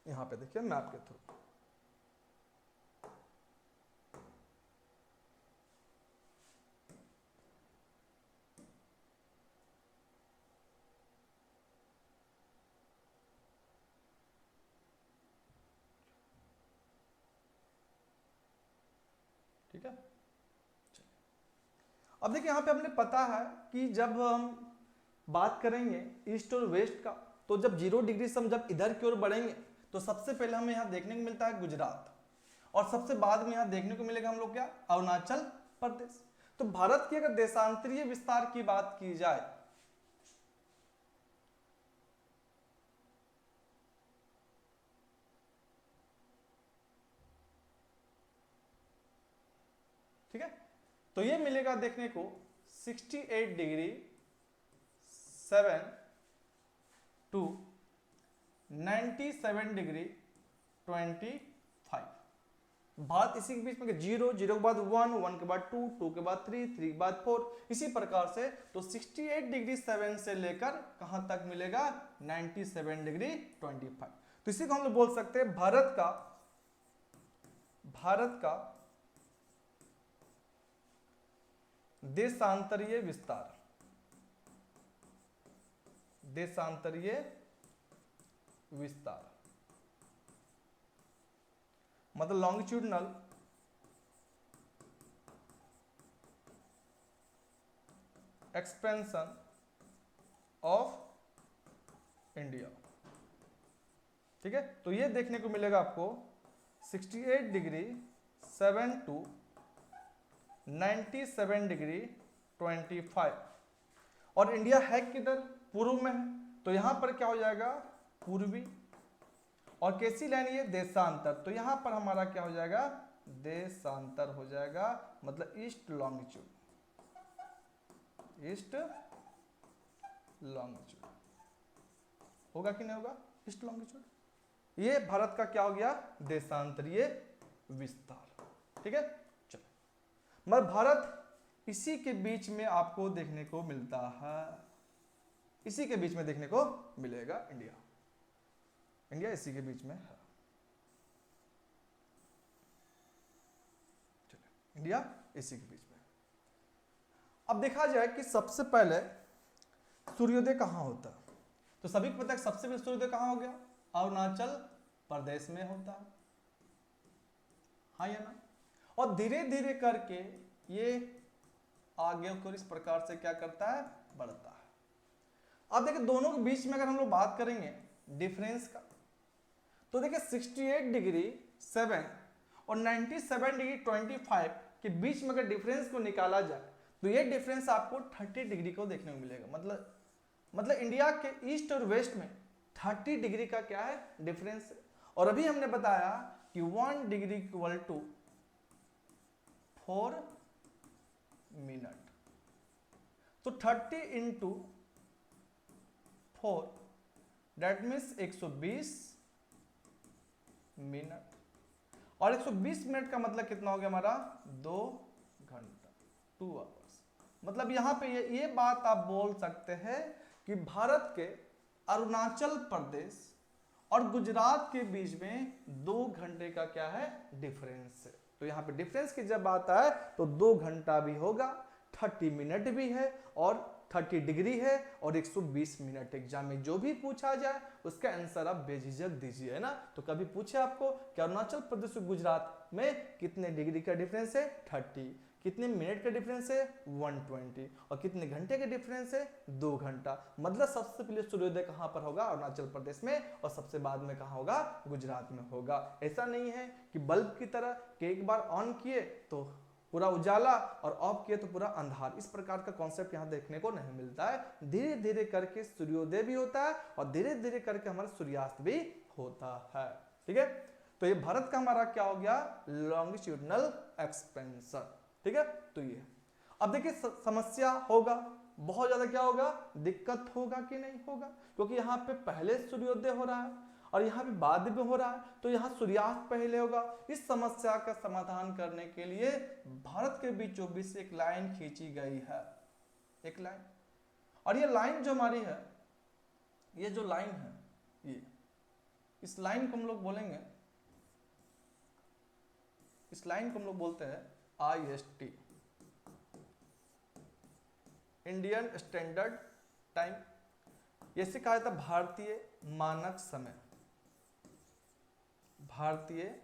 A: यहां पे देखिए मैप के थ्रू, ठीक है। अब देखिए यहां पे हमने पता है कि जब हम बात करेंगे ईस्ट और वेस्ट का, तो जब 0 डिग्री से हम जब इधर की ओर बढ़ेंगे तो सबसे पहले हमें यहाँ देखने को मिलता है गुजरात, और सबसे बाद में यहाँ देखने को मिलेगा हम लोग क्या, अरुणाचल प्रदेश। तो भारत की अगर देशांतरीय विस्तार की बात की जाए, ठीक है, तो ये मिलेगा देखने को 68 डिग्री 7 टू 97 डिग्री 25। भारत इसी के बीच में 0, 0 के बाद 1, 1 के बाद 2, 2 के बाद 3, 3 के बाद 4, इसी प्रकार से। तो 68 डिग्री 7 से लेकर कहां तक मिलेगा 97 डिग्री 25। तो इसी को हम लोग बोल सकते हैं भारत का देशांतरीय विस्तार, देशांतरीय विस्तार मतलब लॉन्गिट्यूडनल एक्सपेंशन ऑफ इंडिया, ठीक है। तो ये देखने को मिलेगा आपको 68 डिग्री 7 टू 97 डिग्री 25। और इंडिया है किधर, पूर्व में है, तो यहां पर क्या हो जाएगा पूर्वी, और कैसी लाइन ये देशांतर, तो यहां पर हमारा क्या हो जाएगा देशांतर हो जाएगा, मतलब ईस्ट लॉन्गिट्यूड, ईस्ट लॉन्गिट्यूड होगा कि नहीं होगा, ईस्ट लॉन्गिट्यूड। ये भारत का क्या हो गया देशांतरीय विस्तार, ठीक है। चलो मतलब भारत इसी के बीच में आपको देखने को मिलता है, इसी के बीच में देखने को मिलेगा इंडिया, इंडिया इसी के बीच में है। चलिए इंडिया इसी के बीच में। अब देखा जाए कि सबसे पहले सूर्योदय कहां होता है, तो सभी को पता है सबसे पहले सूर्योदय कहां हो गया, अरुणाचल प्रदेश में होता है, हाँ या ना। और धीरे धीरे करके ये आगे को इस प्रकार से क्या करता है बढ़ता है। अब देखिए दोनों के बीच में अगर हम लोग बात करेंगे डिफरेंस का, तो देखिए 68 डिग्री 7 और 97 डिग्री 25 के बीच में अगर डिफरेंस को निकाला जाए तो ये डिफरेंस आपको 30 डिग्री को देखने को मिलेगा। मतलब इंडिया के ईस्ट और वेस्ट में 30 डिग्री का क्या है डिफरेंस है। और अभी हमने बताया कि 1 डिग्री इक्वल टू 4 मिनट, तो 30 इंटू 4 दैट मीन्स 120 मिनट, और 120 मिनट का मतलब कितना हो गया हमारा 2 घंटा 2 आवर्स। मतलब यहां पे ये बात आप बोल सकते हैं कि भारत के अरुणाचल प्रदेश और गुजरात के बीच में 2 घंटे का क्या है डिफरेंस है, तो यहाँ पे डिफरेंस की जब आता है तो 2 घंटा भी होगा, 30 मिनट भी है और 30 डिग्री है और 120 मिनट। एग्जाम में जो भी पूछा जाए उसका आंसर आप बेझिझक दीजिए, है ना। तो कभी पूछे आपको कि अरुणाचल प्रदेश और गुजरात में कितने डिग्री का डिफरेंस है 30, कितने मिनट का डिफरेंस है 120 और कितने घंटे का डिफरेंस है 2 घंटा। मतलब सबसे पहले सूर्योदय कहाँ पर होगा अरुणाचल प्रदेश में और सबसे बाद में कहाँ होगा गुजरात में होगा। ऐसा नहीं है कि बल्ब की तरह कि एक बार ऑन किए तो पूरा उजाला और ऑफ किए तो पूरा अंधार, इस प्रकार का कॉन्सेप्ट यहाँ देखने को नहीं मिलता है। धीरे धीरे करके सूर्योदय भी होता है और धीरे धीरे करके हमारा सूर्यास्त भी होता है, ठीक है। तो ये भारत का हमारा क्या हो गया लॉन्गिट्यूडनल एक्सपेंशन, ठीक है। तो ये अब देखिए समस्या होगा बहुत ज्यादा, क्या होगा दिक्कत होगा कि नहीं होगा, क्योंकि यहाँ पे पहले सूर्योदय हो रहा है और यहाँ पे बाद में हो रहा है, तो यहाँ सूर्यास्त पहले होगा। इस समस्या का समाधान करने के लिए भारत के बीचों बीच से एक लाइन खींची गई है, एक लाइन। और ये लाइन जो हमारी है, ये जो लाइन है, ये इस लाइन को हम लोग बोलेंगे, इस लाइन को हम लोग बोलते हैं IST, इंडियन स्टैंडर्ड टाइम। जैसे कहा जाता भारतीय मानक समय, भारतीय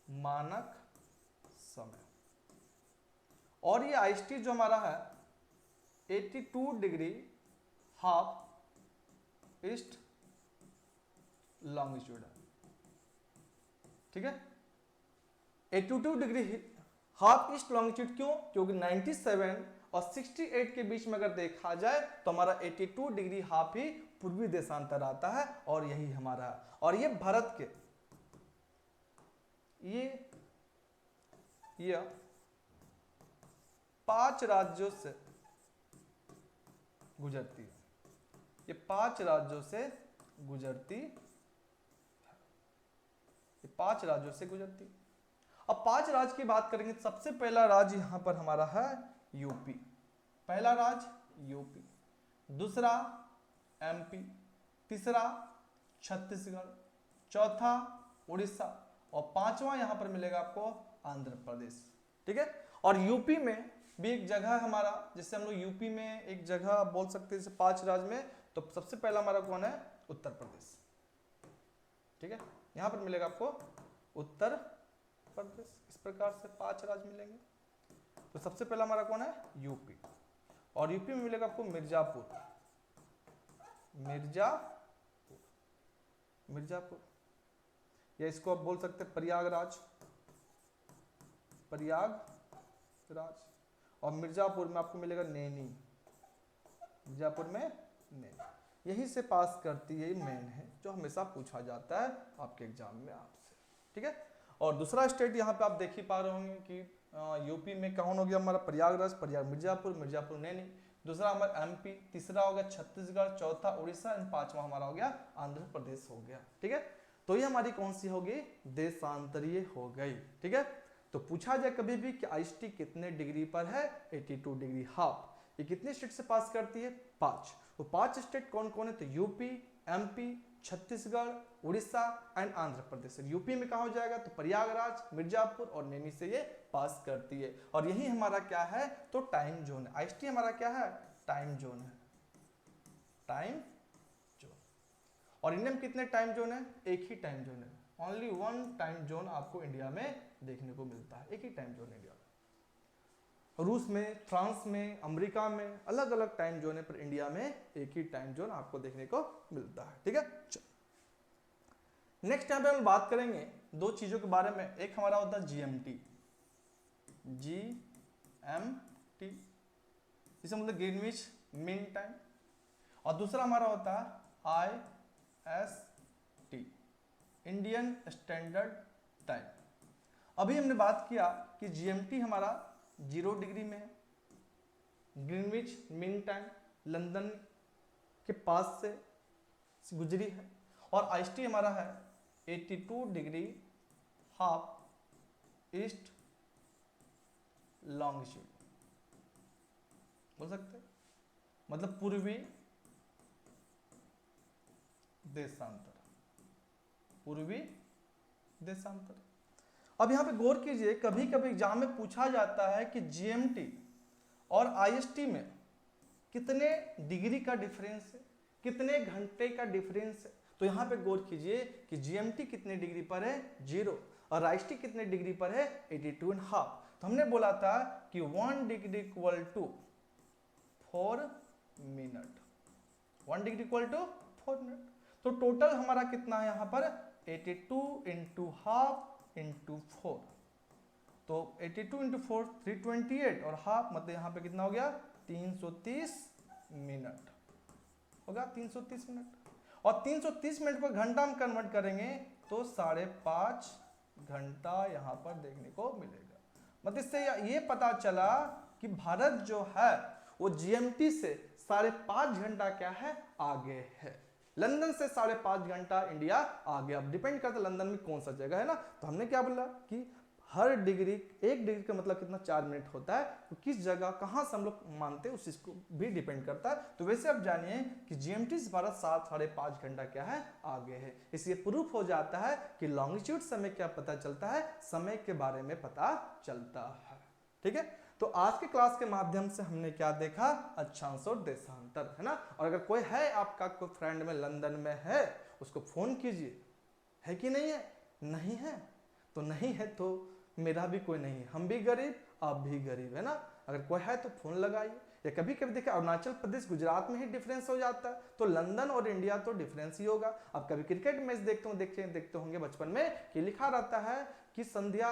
A: मानक समय। और ये IST जो हमारा है 82 डिग्री हाफ ईस्ट लॉन्गिट्यूड है, ठीक है। 82 डिग्री हाफ ईस्ट लॉन्गिट्यूड क्यों, क्योंकि 97 और 68 के बीच में अगर देखा जाए तो हमारा 82 डिग्री हाफ ही पूर्वी देशांतर आता है और यही हमारा है। और ये भारत के ये 5 राज्यों से गुजरती है, ये 5 राज्यों से गुजरती, ये 5 राज्यों से गुजरती। अब 5 राज्य की बात करेंगे, सबसे पहला राज्य यहां पर हमारा है यूपी, पहला राज्य यूपी, दूसरा MP, तीसरा छत्तीसगढ़, चौथा उड़ीसा और पांचवा यहां पर मिलेगा आपको आंध्र प्रदेश, ठीक है। और यूपी में भी एक जगह है हमारा, जैसे हम लोग यूपी में एक जगह आप बोल सकते हैं जैसे 5 राज्य में, तो सबसे पहला हमारा कौन है उत्तर प्रदेश, ठीक है। यहां पर मिलेगा आपको उत्तर प्रदेश, इस प्रकार से 5 राज्य मिलेंगे। तो सबसे पहला हमारा कौन है यूपी, और यूपी में मिलेगा आपको मिर्जापुर, मिर्जापुर, मिर्जापुर, या इसको आप बोल सकते हैं प्रयागराज, प्रयागराज। और मिर्जापुर में आपको मिलेगा नैनी, मिर्जापुर में नैनी। यहीं से पास करती है, मेन है जो हमेशा पूछा जाता है आपके एग्जाम में आपसे, ठीक है। और दूसरा स्टेट यहाँ पे आप देख ही पा रहे होंगे कि यूपी में कौन हो गया हमारा प्रयागराज, प्रयाग मिर्जापुर, मिर्जापुर नैनी। दूसरा हमारा MP, तीसरा हो गया छत्तीसगढ़, चौथा उड़ीसा एंड पांचवा हमारा हो गया आंध्र प्रदेश हो गया, ठीक है। तो ये हमारी कौन सी होगी देशांतरीय हो गई, ठीक है। तो पूछा जाए कभी भी कि IST कितने डिग्री पर है 82 डिग्री हाफ, ये कितने स्टेट से पास करती है 5। वो 5 स्टेट कौन कौन है, तो UP, MP, Chhattisgarh, Orissa and Andhra Pradesh. UP में कहा हो जाएगा तो प्रयागराज, मिर्जापुर और नैनी से ये पास करती है। और यही हमारा क्या है तो टाइम जोन है, IST हमारा क्या है टाइम जोन है, टाइम जोन। और इंडिया में कितने टाइम जोन है, एक ही टाइम जोन है, ओनली वन टाइम जोन आपको इंडिया में देखने को मिलता है, एक ही टाइम जोन इंडिया में। रूस में, फ्रांस में, अमेरिका में अलग अलग टाइम जोन है, पर इंडिया में एक ही टाइम जोन आपको देखने को मिलता है, ठीक है। नेक्स्ट यहाँ पे हम बात करेंगे 2 चीजों के बारे में, एक हमारा होता है GMT, GMT इसे मतलब ग्रीनविच मीन टाइम, और दूसरा हमारा होता है IST, इंडियन स्टैंडर्ड टाइम। अभी हमने बात किया कि GMT हमारा 0 डिग्री में है, ग्रीनविच मीन टाइम लंदन के पास से गुजरी है, और IST हमारा है 82 डिग्री हाफ ईस्ट लॉन्गिट्यूड, बोल सकते हैं मतलब पूर्वी देशांतर, पूर्वी देशांतर। अब यहाँ पे गौर कीजिए, कभी कभी एग्जाम में पूछा जाता है कि जीएमटी और आईएसटी में कितने डिग्री का डिफरेंस है, कितने घंटे का डिफरेंस है। तो यहाँ पे गौर कीजिए कि जीएमटी कितने डिग्री पर है, 0, और आईएसटी कितने डिग्री पर है, 82.5। तो हमने बोला था कि 1 degree equal to 4 minute, 1 degree equal to 4 minute. तो टोटल हमारा कितना है यहाँ पर, 82 इंटू हाफ इंटू 4। तो 82 इंटू 4 328, और हाफ मतलब यहाँ पे कितना हो गया, 330 मिनट होगा, 330 मिनट। और 330 मिनट को घंटा में कन्वर्ट करेंगे तो 5.5 घंटा यहाँ पर देखने को मिलेगा। मतलब इससे ये पता चला कि भारत जो है वो जीएमटी से 5.5 घंटा क्या है, आगे है। लंदन से 5.5 घंटा इंडिया आगे। अब डिपेंड करता है लंदन में कौन सा जगह है ना। तो हमने क्या बोला कि हर डिग्री, 1 डिग्री का मतलब कितना, 4 मिनट होता है। तो किस जगह कहाँ से हम लोग मानते हैं उस चीज को भी डिपेंड करता है। तो वैसे आप जानिए कि जीएमटी से भारत 7-5.5 घंटा क्या है, आगे है। इसलिए प्रूफ हो जाता है कि लॉन्गिट्यूड समय क्या पता चलता है, समय के बारे में पता चलता है। ठीक है, तो आज के क्लास के माध्यम से हमने क्या देखा, अक्षांश और देशांतर, है ना। और अगर कोई है आपका, कोई फ्रेंड में लंदन में है, उसको फोन कीजिए, है कि नहीं है, नहीं है तो नहीं है, तो मेरा भी कोई नहीं है, हम भी गरीब आप भी गरीब, है ना। अगर कोई है तो फोन लगाइए। या कभी कभी देखिए अरुणाचल प्रदेश गुजरात में ही डिफरेंस हो जाता है, तो लंदन और इंडिया तो डिफरेंस ही होगा। आप कभी क्रिकेट मैच देखते होंगे बचपन में कि लिखा रहता है कि संध्या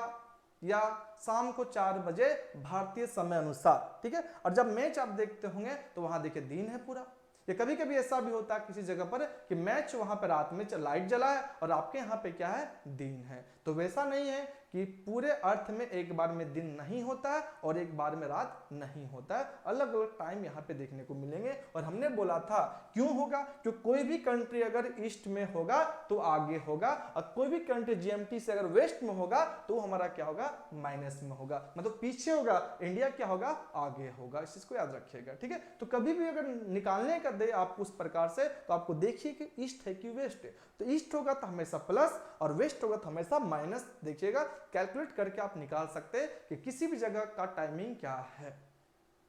A: या शाम को 4 बजे भारतीय समय अनुसार, ठीक है। और जब मैच आप देखते होंगे तो वहां देखिए दिन है पूरा। या कभी कभी ऐसा भी होता है किसी जगह पर कि मैच वहां पर रात में लाइट जला है और आपके यहाँ पे क्या है, दिन है। तो वैसा नहीं है कि पूरे अर्थ में एक बार में दिन नहीं होता है और एक बार में रात नहीं होता है, अलग अलग टाइम यहाँ पे देखने को मिलेंगे। और हमने बोला था क्यों होगा, क्योंकि कोई भी कंट्री अगर ईस्ट में होगा तो आगे होगा, और कोई भी कंट्री जीएमटी से अगर वेस्ट में होगा तो हमारा क्या होगा, माइनस में होगा, मतलब पीछे होगा। इंडिया क्या होगा, आगे होगा। इस चीज को याद रखिएगा, ठीक है। तो कभी भी अगर निकालने का दे आप उस प्रकार से, तो आपको देखिए कि ईस्ट है कि वेस्ट है। तो ईस्ट होगा तो हमेशा प्लस और वेस्ट होगा तो हमेशा माइनस। देखिएगा कैलकुलेट करके आप निकाल सकते हैं कि किसी भी जगह का टाइमिंग क्या है,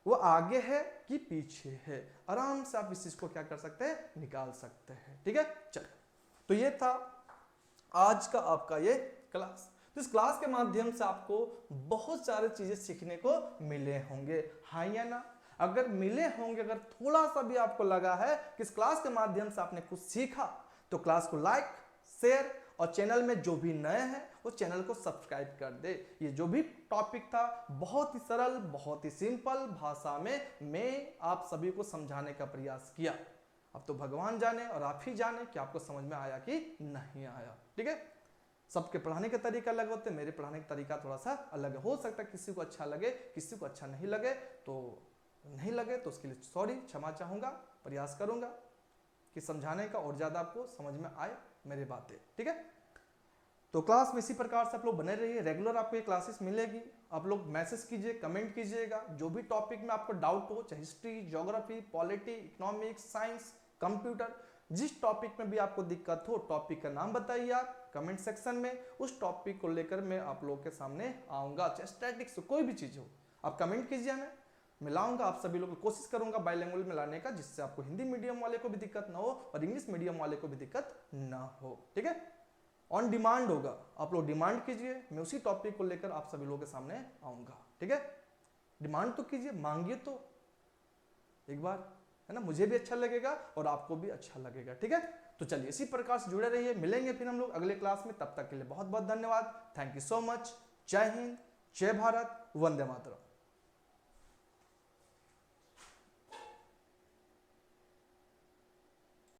A: वो आगे है कि पीछे है। आराम से आप इस चीज को क्या कर सकते हैं, निकाल सकते हैं, ठीक है। चलो, तो ये था आज का आपका ये क्लास। तो इस क्लास के माध्यम से आपको बहुत सारे चीजें सीखने को मिले होंगे, हाँ या ना। अगर मिले होंगे, अगर थोड़ा सा भी आपको लगा है कि इस क्लास के माध्यम से आपने कुछ सीखा, तो क्लास को लाइक, शेयर, और चैनल में जो भी नए हैं वो चैनल को सब्सक्राइब कर दे। ये जो भी टॉपिक था बहुत ही सरल, बहुत ही सिंपल भाषा में मैं आप सभी को समझाने का प्रयास किया। अब तो भगवान जाने और आप ही जाने कि आपको समझ में आया कि नहीं आया, ठीक है। सबके पढ़ाने का तरीका अलग होते हैं, मेरे पढ़ाने का तरीका थोड़ा सा अलग है। हो सकता है किसी को अच्छा लगे, किसी को अच्छा नहीं लगे, तो नहीं लगे तो उसके लिए सॉरी, क्षमा चाहूंगा, प्रयास करूंगा कि समझाने का और ज्यादा आपको समझ में आए मेरी बातें, ठीक है। तो क्लास में इसी प्रकार से आप लोग बने रहिए, रेगुलर आपको ये क्लासेस मिलेगी। आप लोग मैसेज कीजिए, कमेंट कीजिएगा, जो भी टॉपिक में आपको डाउट हो, चाहे history, geography, polity, economics, science, computer, जिस टॉपिक में भी आपको दिक्कत हो, टॉपिक का नाम बताइए आप कमेंट सेक्शन में। उस टॉपिक को लेकर मैं आप लोग के सामने आऊंगा, चाहे स्टैटिक्स कोई भी चीज हो, आप कमेंट कीजिए, मैं लाऊंगा आप सभी लोग को, कोशिश करूंगा बाइलिंगुअल में लाने का, जिससे आपको हिंदी मीडियम वाले को भी दिक्कत ना हो और इंग्लिश मीडियम वाले को भी दिक्कत ना हो, ठीक है। ऑन डिमांड होगा, आप लोग डिमांड कीजिए, मैं उसी टॉपिक को लेकर आप सभी लोगों के सामने आऊंगा, ठीक है। डिमांड तो कीजिए, मांगिए तो एक बार, है ना, मुझे भी अच्छा लगेगा और आपको भी अच्छा लगेगा, ठीक है। तो चलिए इसी प्रकार से जुड़े रहिए, मिलेंगे फिर हम लोग अगले क्लास में। तब तक के लिए बहुत बहुत धन्यवाद, थैंक यू सो मच। जय हिंद, जय भारत, वंदे मातरम।